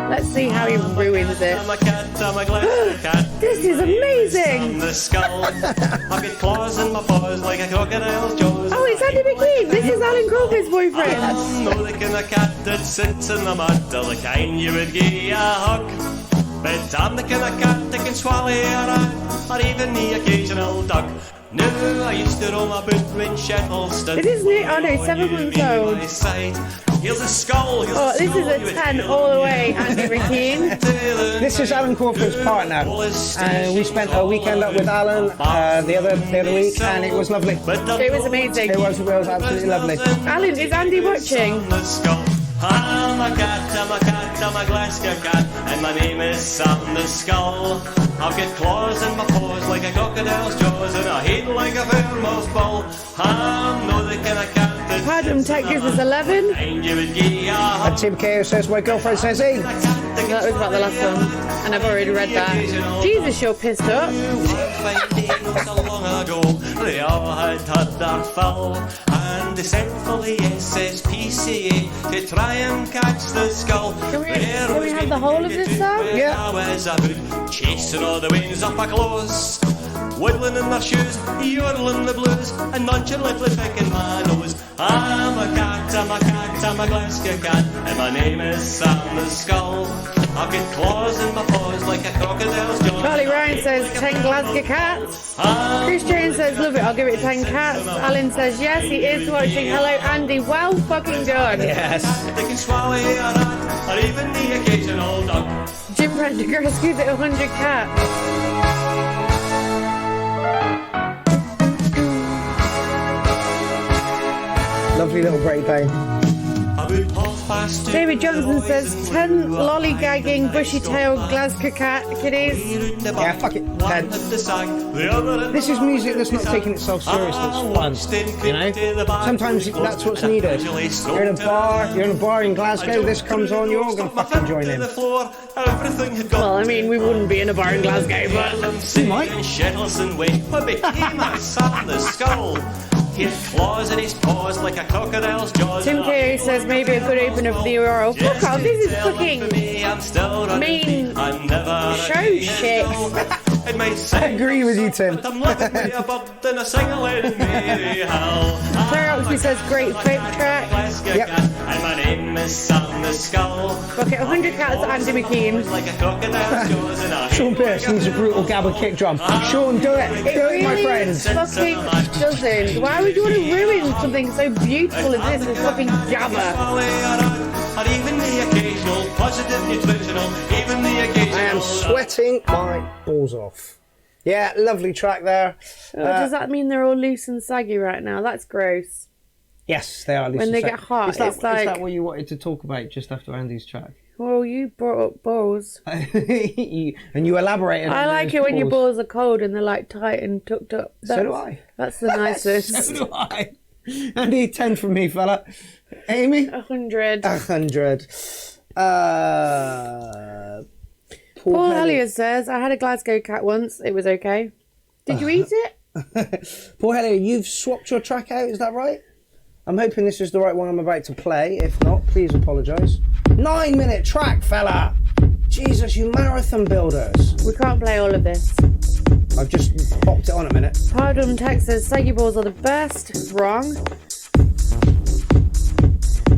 B: Let's see how he ruins it.
C: I'm a cat, I'm a glass cat.
B: This is amazing.
C: On the skull. I've got claws in my paws like a crocodile's jaws.
B: Oh, it's Andy McQueen. This is Alan Crawford's boyfriend.
C: No, the kind of cat that sits in the mud, or the kind you would give a hug. But I'm the kind of cat that can swallow a rat, or even the occasional duck. Now I used to roam about when Shettleston.
B: This is new. Oh no, 7 months old.
C: Here's a skull.
B: Oh, this is a 10 all the way, Andy McKean.
A: This is Alan Crawford's partner, and we spent a weekend up with Alan the other week, and it was lovely.
B: It was amazing.
A: It was absolutely lovely.
B: Alan, is Andy watching?
C: I'm a cat, I'm a Glasgow cat, and my name is Sam the Skull. I've got claws in my paws like a crocodile's jaws, and a head like a vermouth ball. I'm no the kind of cat that...
B: Adam Tech gives us 11.
C: And you would give
A: And Tim K says, my girlfriend says 8.
B: That was about the last one, and I've already read that. Jesus, you're pissed up.
C: long ago, they all had their fill, and they sent for the SSPCA to try and catch the skull.
B: Can we have the whole of this song?
A: Yeah.
C: I was about chasing all the winds up my clothes, whittling in their shoes, yodeling the blues, and nonchalantly picking my nose. I'm a cat, I'm a Glasgow cat, and my name is Sam the Skull. I've got claws in my paws like a crocodile's jaws.
B: Charlie Ryan says 10 Glasgow cats. Chris Jones says love it, I'll give it 10 cats. Alan says yes, he is watching. Hello Andy, well fucking done.
A: Yes.
C: They can swallow a rat, or even the occasional duck.
B: Jim Prendergast gives it 100 cats.
A: Lovely little breakdown.
B: David Johnson says 10 lollygagging, bushy-tailed Glasgow cat kitties.
A: Yeah, fuck it. 10. This is music that's not taking itself serious, that's fun. You know? Sometimes that's what's needed. You're in a bar in Glasgow, this comes on, you're all going to fucking join in.
B: Well, I mean, we wouldn't be in a bar in Glasgow, but...
A: You might.
C: What became of Sam the Skull? He had claws in his paws like a crocodile's jaws.
B: Tim K says maybe a good opener for the URL. Fuck off, this is fucking mean show shit.
A: I agree with you, Tim.
B: Claire says great fake track.
A: Yep.
C: And my name is Sam the Skull.
B: Okay, 100 cats, Andy McKean.
C: Like a crocodile's jaws and a
A: Sean Pierce needs a brutal gabba kick drum. Sean, do it. Do it, my friends.
B: Fucking doesn't. Why would you want to ruin something so beautiful as this with fucking gabba?
C: Or even the occasional positive nutritional, even the occasional.
A: I am sweating my balls off. Yeah, lovely track there.
B: Does that mean they're all loose and saggy right now? That's gross.
A: Yes, they are.
B: When they get hot,
A: is that,
B: it's like...
A: Is that what you wanted to talk about just after Andy's track?
B: Well, you brought up balls.
A: And you elaborated on
B: I like
A: those
B: it when your
A: balls.
B: balls are cold and they're like tight and tucked up.
A: So do I.
B: That's the nicest.
A: So do I. Andy, 10 from me, fella. Amy?
B: 100.
A: 100.
B: Paul Hellier says, I had a Glasgow cat once. It was okay. Did you eat it?
A: Paul Hellier, you've swapped your track out, is that right? I'm hoping this is the right one I'm about to play. If not, please apologise. 9-minute track, fella! Jesus, you marathon builders.
B: We can't play all of this.
A: I've just popped it on a minute.
B: Pardon Tech says, saggy balls are the best. Wrong.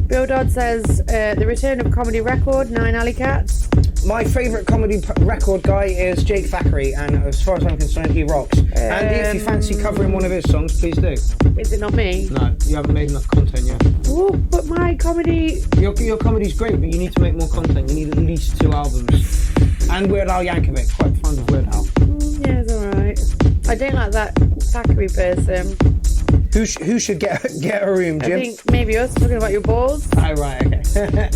B: Bill Dodd says, the return of comedy record, 9 alley cats.
A: My favourite comedy record guy is Jake Thackeray, and as far as I'm concerned, he rocks. Andy, if you fancy covering one of his songs, please do.
B: Is it not me?
A: No, you haven't made enough content yet.
B: Oh, but my comedy...
A: Your comedy's great, but you need to make more content. You need at least 2 albums. And Weird Al Yankovic, quite fond of Weird Al.
B: Yeah, it's alright. I don't like that Thackeray person.
A: Who should get a room, Jim?
B: I think maybe us, talking about your balls.
A: Oh, right, okay.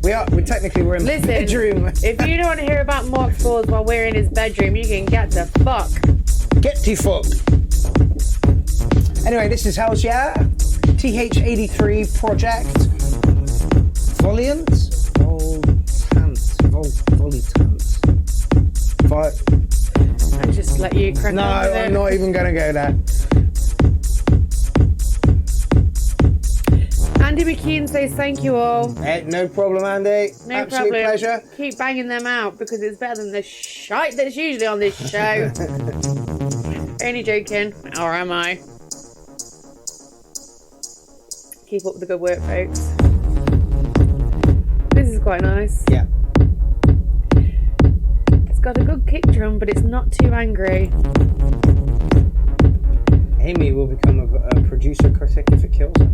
A: we're in
B: Listen,
A: bedroom.
B: If you don't want to hear about Mark's balls while we're in his bedroom, you can get the fuck.
A: Get to fuck. Anyway, this is Hell's Yeah. TH83 Project. Voliant? Volitant.
B: I'll just let you crack
A: No,
B: on with it.
A: I'm not even going to go there.
B: Andy McKean says thank you all.
A: Hey, no problem, Andy.
B: No
A: Absolute
B: problem.
A: pleasure.
B: Keep banging them out because it's better than the shite that's usually on this show. Only joking. Or am I? Keep up the good work, folks. This is quite nice.
A: Yeah.
B: got a good kick drum, but it's not too angry.
A: Amy will become a producer critic if it kills her.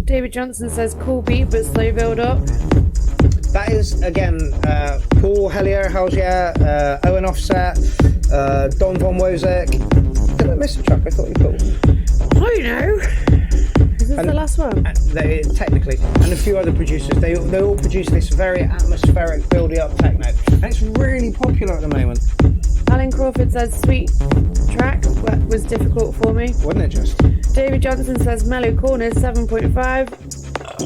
B: David Johnson says cool beat but slow build up.
A: That is, again, Paul Hellier, Hells Yeah, Owen Offset, Don Von Wozek. Did I miss a track? I thought you called.
B: I know. Is this the last one?
A: Technically. And a few other producers. They all produce this very atmospheric, building up techno. And it's really popular at the moment.
B: Alan Crawford says sweet track, but was difficult for me.
A: Wasn't it just?
B: David Johnson says mellow corners 7.5.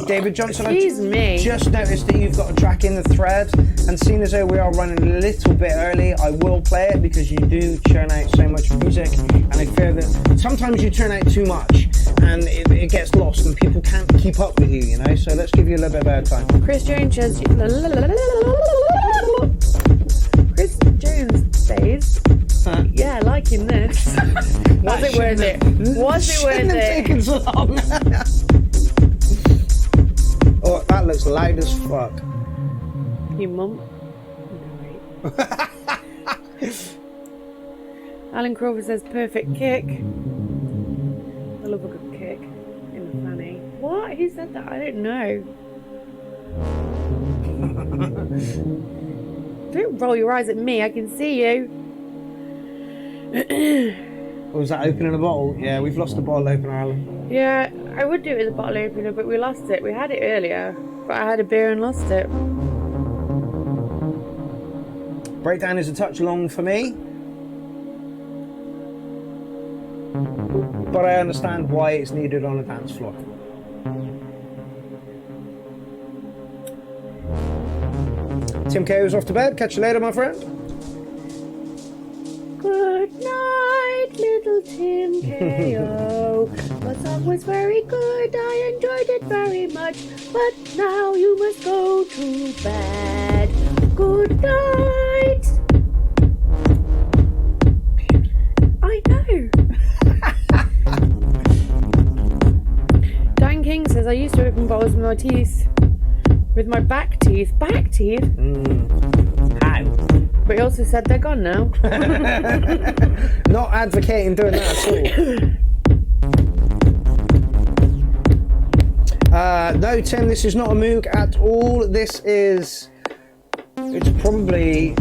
A: David Johnson,
B: Excuse me.
A: Just noticed that you've got a track in the thread, and seeing as though we are running a little bit early, I will play it because you do churn out so much music, and I fear that sometimes you churn out too much and it gets lost and people can't keep up with you, you know, so let's give you a little bit of airtime.
B: Chris Jones says, yeah, liking this. Was it worth it? Was it worth
A: Shouldn't have
B: it?
A: taken so long. Oh, that looks loud as fuck.
B: You mum. Alan Crawford says perfect kick. I love a good kick in the fanny. What? Who said that? I don't know. Don't roll your eyes at me. I can see you.
A: Was that opening a bottle? Yeah, we've lost a bottle opener, Alan.
B: Yeah, I would do it with a bottle opener, but we lost it. We had it earlier, but I had a beer and lost it.
A: Breakdown is a touch long for me, but I understand why it's needed on a dance floor. Tim K.O.'s off to bed. Catch you later, my friend.
B: Good night, little Tim K.O. The song was very good, I enjoyed it very much, but now you must go to bed. Good night. I know. Dan King says, I used to open bottles with my teeth. With my back teeth. Back teeth?
A: How?
B: But he also said they're gone now.
A: Not advocating doing that at all. No, Tim, this is not a Moog at all. It's probably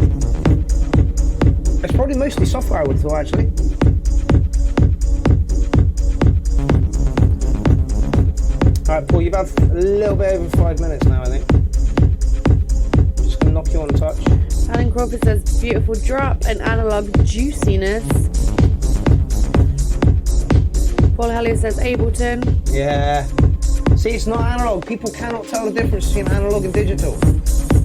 A: mostly software, I would have thought, actually. Alright, Paul, you've had a little bit over 5 minutes now, I think. Just gonna knock you on a touch.
B: Alan Crawford says beautiful drop and analog juiciness. Paul Hellier says Ableton.
A: Yeah. See, it's not analog. People cannot tell the difference between analog and digital.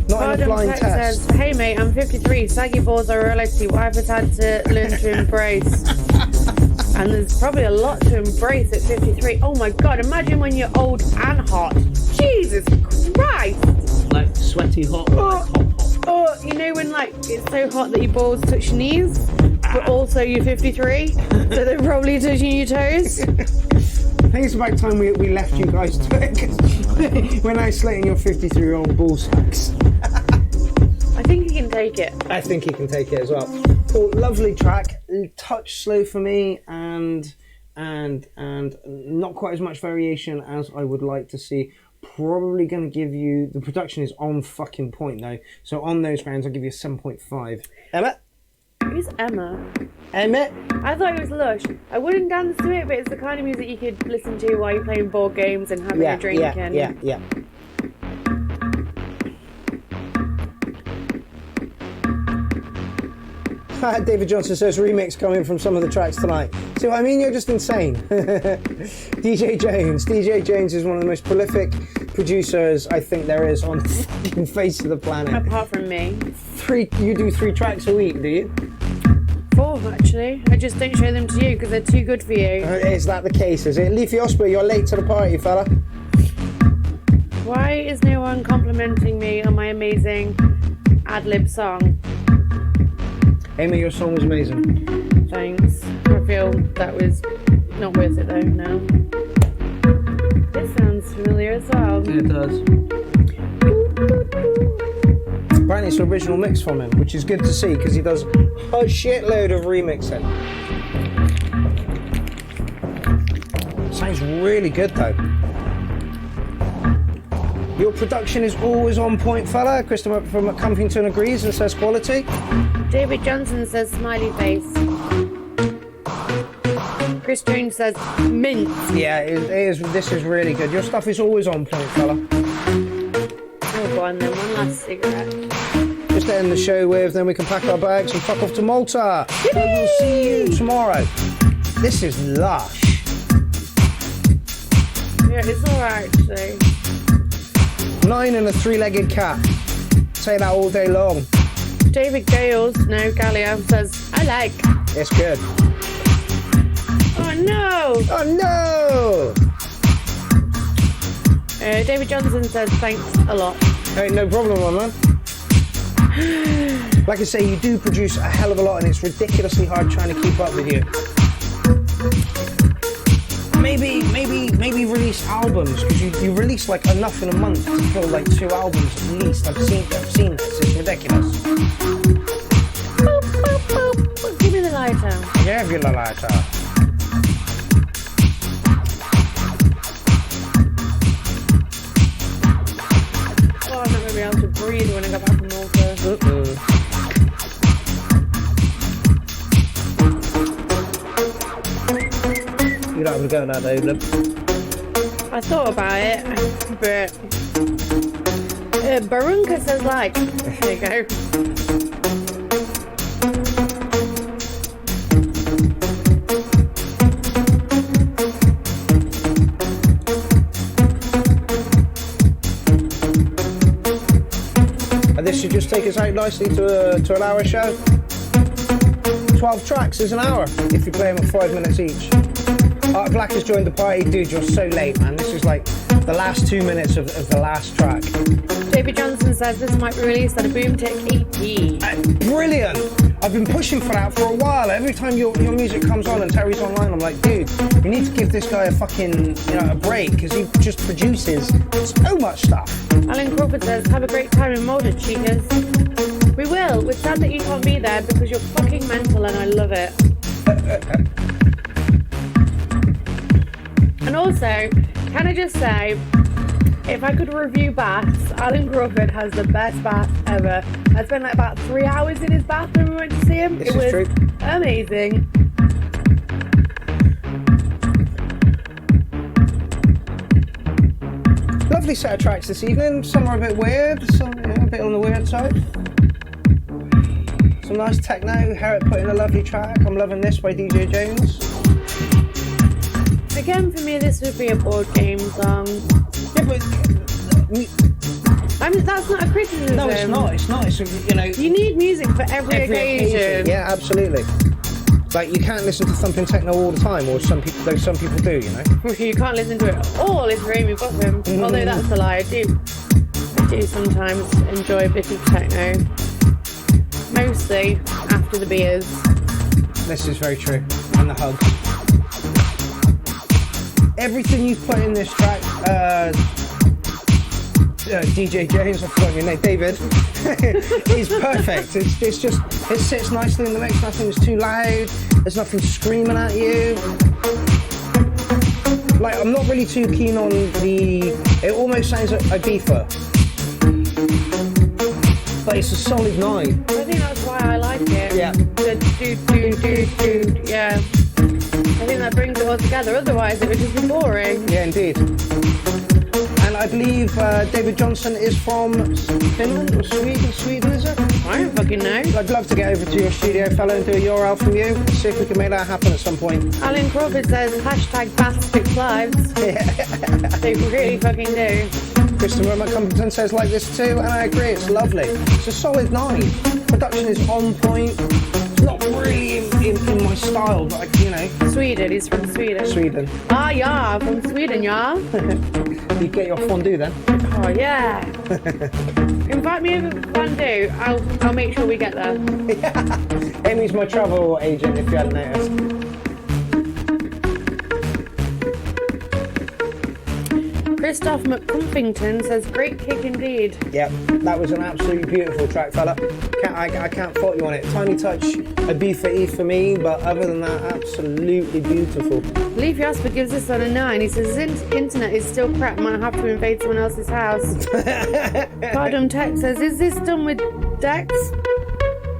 A: Not in a blind
B: Tech
A: test.
B: says, hey mate, I'm 53. Saggy balls are a reality. What I've had to learn to embrace. And there's probably a lot to embrace at 53. Oh my god, imagine when you're old and hot. Jesus Christ!
D: Like sweaty hot, or like hot.
B: Oh, you know when like it's so hot that your balls touch your knees, but also you're 53, so they're probably touching your toes.
A: I think it's about time we left you guys to it, because we're now slating your 53-year-old ball sacks.
B: I think he can take it.
A: I think he can take it as well. Cool, lovely track. Touch slow for me, and not quite as much variation as I would like to see. Probably going to give you, the production is on fucking point though, so on those grounds I'll give you a 7.5. Emma?
B: Who's Emma?
A: Emma?
B: I thought it was Lush. I wouldn't dance to it, but it's the kind of music you could listen to while you're playing board games and having a drink.
A: Yeah. David Johnson says remix coming from some of the tracks tonight. See what I mean? You're just insane. DJ Jones is one of the most prolific producers I think there is on the fucking face of the planet.
B: Apart from me.
A: You do 3 tracks a week, do you?
B: 4 actually. I just don't show them to you because they're too good for you.
A: Is that the case, is it? Leafy Osprey, you're late to the party, fella.
B: Why is no one complimenting me on my amazing ad-lib song?
A: Amy, your song was amazing.
B: Thanks. I feel that was not worth it though, no. This sounds familiar as well.
D: Yeah, it does.
A: Apparently nice original mix from him, which is good to see because he does a shitload of remixing. Sounds really good though. Your production is always on point, fella. Christopher from Cumpington agrees and says quality.
B: David Johnson says smiley face. Chris Jones says mint.
A: Yeah, it is. This is really good. Your stuff is always on point, fella.
B: Oh, go on then. One last cigarette.
A: Just to end the show with, then we can pack our bags and fuck off to Malta. We'll see you tomorrow. This is lush.
B: Yeah, it's alright actually.
A: 9 and a 3-legged cat. Say that all day long.
B: David Gales, no, Gallia says, I like.
A: It's good.
B: Oh no!
A: Oh no!
B: David Johnson says, thanks a lot.
A: Hey, no problem, my man. Like I say, you do produce a hell of a lot and it's ridiculously hard trying to keep up with you. Maybe release albums, because you release like enough in a month to fill like 2 albums at least. I've seen this. It's ridiculous.
B: Boop, boop, boop. Give me the lighter.
A: Yeah, give the lighter.
B: Oh, I'm not going to be able to breathe when I go back from Malta.
A: You're not going to go now, David.
B: I thought about it, but Barunka says like. There you go.
A: And this should just take us out nicely to an hour show. 12 tracks is an hour if you play them at 5 minutes each. Art Black has joined the party. Dude, you're so late, man. This is like the last 2 minutes of the last track.
B: David Johnson says this might be released on a Boomtick EP.
A: Brilliant! I've been pushing for that for a while. Every time your music comes on and Terry's online, I'm like, dude, you need to give this guy a fucking, a break, because he just produces so much stuff.
B: Alan Crawford says, have a great time in Malta, cheaters. We will. We're sad that you can't be there because you're fucking mental and I love it. And also, can I just say, if I could review baths, Alan Crawford has the best bath ever. I spent like about 3 hours in his bathroom when we went to see him.
A: This
B: it
A: is
B: was
A: true.
B: amazing.
A: Lovely set of tracks this evening. Some are a bit weird, some a bit on the weird side. Some nice techno. Herrick put in a lovely track. I'm loving this by DJ Jones.
B: Again, for me, this would be a board game song.
A: Yeah, but
B: That's not a criticism.
A: no, it's not. It's not. It's
B: You need music for every occasion.
A: Yeah, absolutely. Like you can't listen to thumping techno all the time, or some people do.
B: You can't listen to it all if you're Amy Buffum. Although that's a lie. I do sometimes enjoy a bit of techno. Mostly after the beers.
A: This is very true. And the hugs. Everything you've put in this track, DJ James, I forgot your name, David, is perfect. It's just, it sits nicely in the mix, nothing's too loud, there's nothing screaming at you. Like, I'm not really too keen on it almost sounds like Ibiza. But it's a solid 9.
B: I think that's why I like it.
A: Yeah.
B: The do. Yeah. I think that brings it all together. Otherwise, it would just be boring.
A: Yeah, indeed. And I believe David Johnson is from Finland or Sweden. Sweden, is it?
B: I don't fucking know.
A: I'd love to get over to your studio, fella, and do a URL from you. See if we can make that happen at some point.
B: Alan Crawford says #Bathstick Lives. They really fucking do.
A: Christopher McCumpton says like this too, and I agree, it's lovely. It's a solid 9. Production is on point. It's not really in my style, but
B: Sweden, he's from Sweden.
A: Sweden.
B: Ah, yeah, from Sweden, yeah.
A: You get your fondue then.
B: Oh, yeah. Invite me over for fondue. I'll make sure we get there.
A: Amy's my travel agent, if you hadn't noticed.
B: Christoph McCumpington says, great kick indeed.
A: Yep, that was an absolutely beautiful track, fella. I can't fault you on it. Tiny touch, a B for E for me, but other than that, absolutely beautiful.
B: Leaf Jasper gives this one a 9. He says, his internet is still crap, might have to invade someone else's house. Cardum Tech says, is this done with Dex?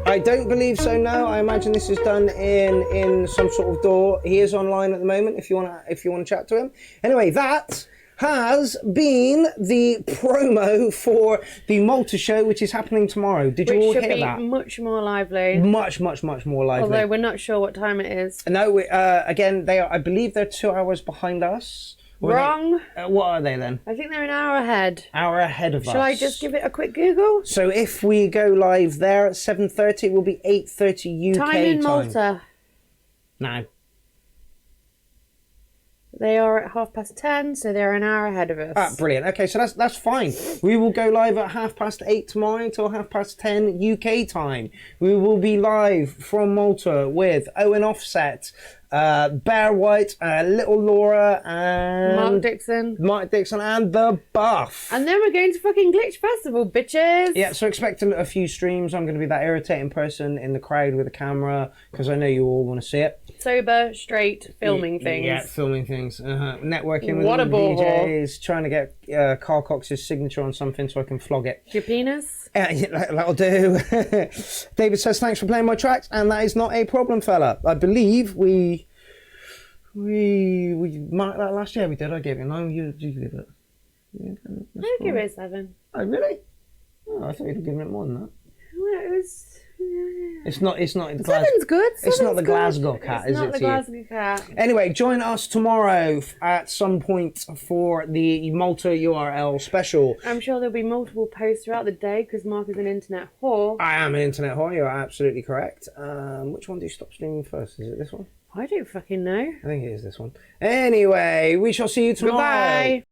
A: I don't believe so, no. I imagine this is done in some sort of door. He is online at the moment if you wanna chat to him. Anyway, that has been the promo for the Malta show, which is happening tomorrow. Did you all hear that?
B: Which should be much more lively.
A: Much more lively.
B: Although we're not sure what time it is.
A: No, again, I believe they're 2 hours behind us.
B: Wrong.
A: What are they then?
B: I think they're an hour ahead.
A: Hour ahead of us.
B: Shall I just give it a quick Google?
A: So if we go live there at 7:30, it will be 8:30 UK time.
B: Time in Malta.
A: No.
B: They are at 10:30, so they're an hour ahead of us.
A: Ah, brilliant. Okay, so that's fine. We will go live at 8:30 tomorrow till 10:30 UK time. We will be live from Malta with Owen Offset, Bear White, Little Laura, and Mark Dixon, and the Buff.
B: And then we're going to fucking Glitch Festival, bitches.
A: Yeah, so expect a few streams. I'm going to be that irritating person in the crowd with a camera because I know you all want to see it.
B: Sober, straight, filming things.
A: Yeah, filming things. Networking with
B: What a
A: DJs, trying to get Carl Cox's signature on something so I can flog it.
B: Your penis?
A: Yeah, that'll do. David says, thanks for playing my tracks, and that is not a problem, fella. I believe we marked that last year. We did. I gave it a 9. You give it.
B: I'd give it a 7.
A: Oh, really? Oh, I thought you'd have given it more than that.
B: Well, it was...
A: It's not.
B: Seven's good.
A: It's not the
B: good.
A: Glasgow cat,
B: it's
A: is it?
B: not the Glasgow cat.
A: Anyway, join us tomorrow at some point for the Malta URL special.
B: I'm sure there'll be multiple posts throughout the day because Mark is an internet whore.
A: I am an internet whore. You're absolutely correct. Which one do you stop streaming first? Is it this one?
B: I don't fucking know.
A: I think it is this one. Anyway, we shall see you tomorrow.
B: Goodbye.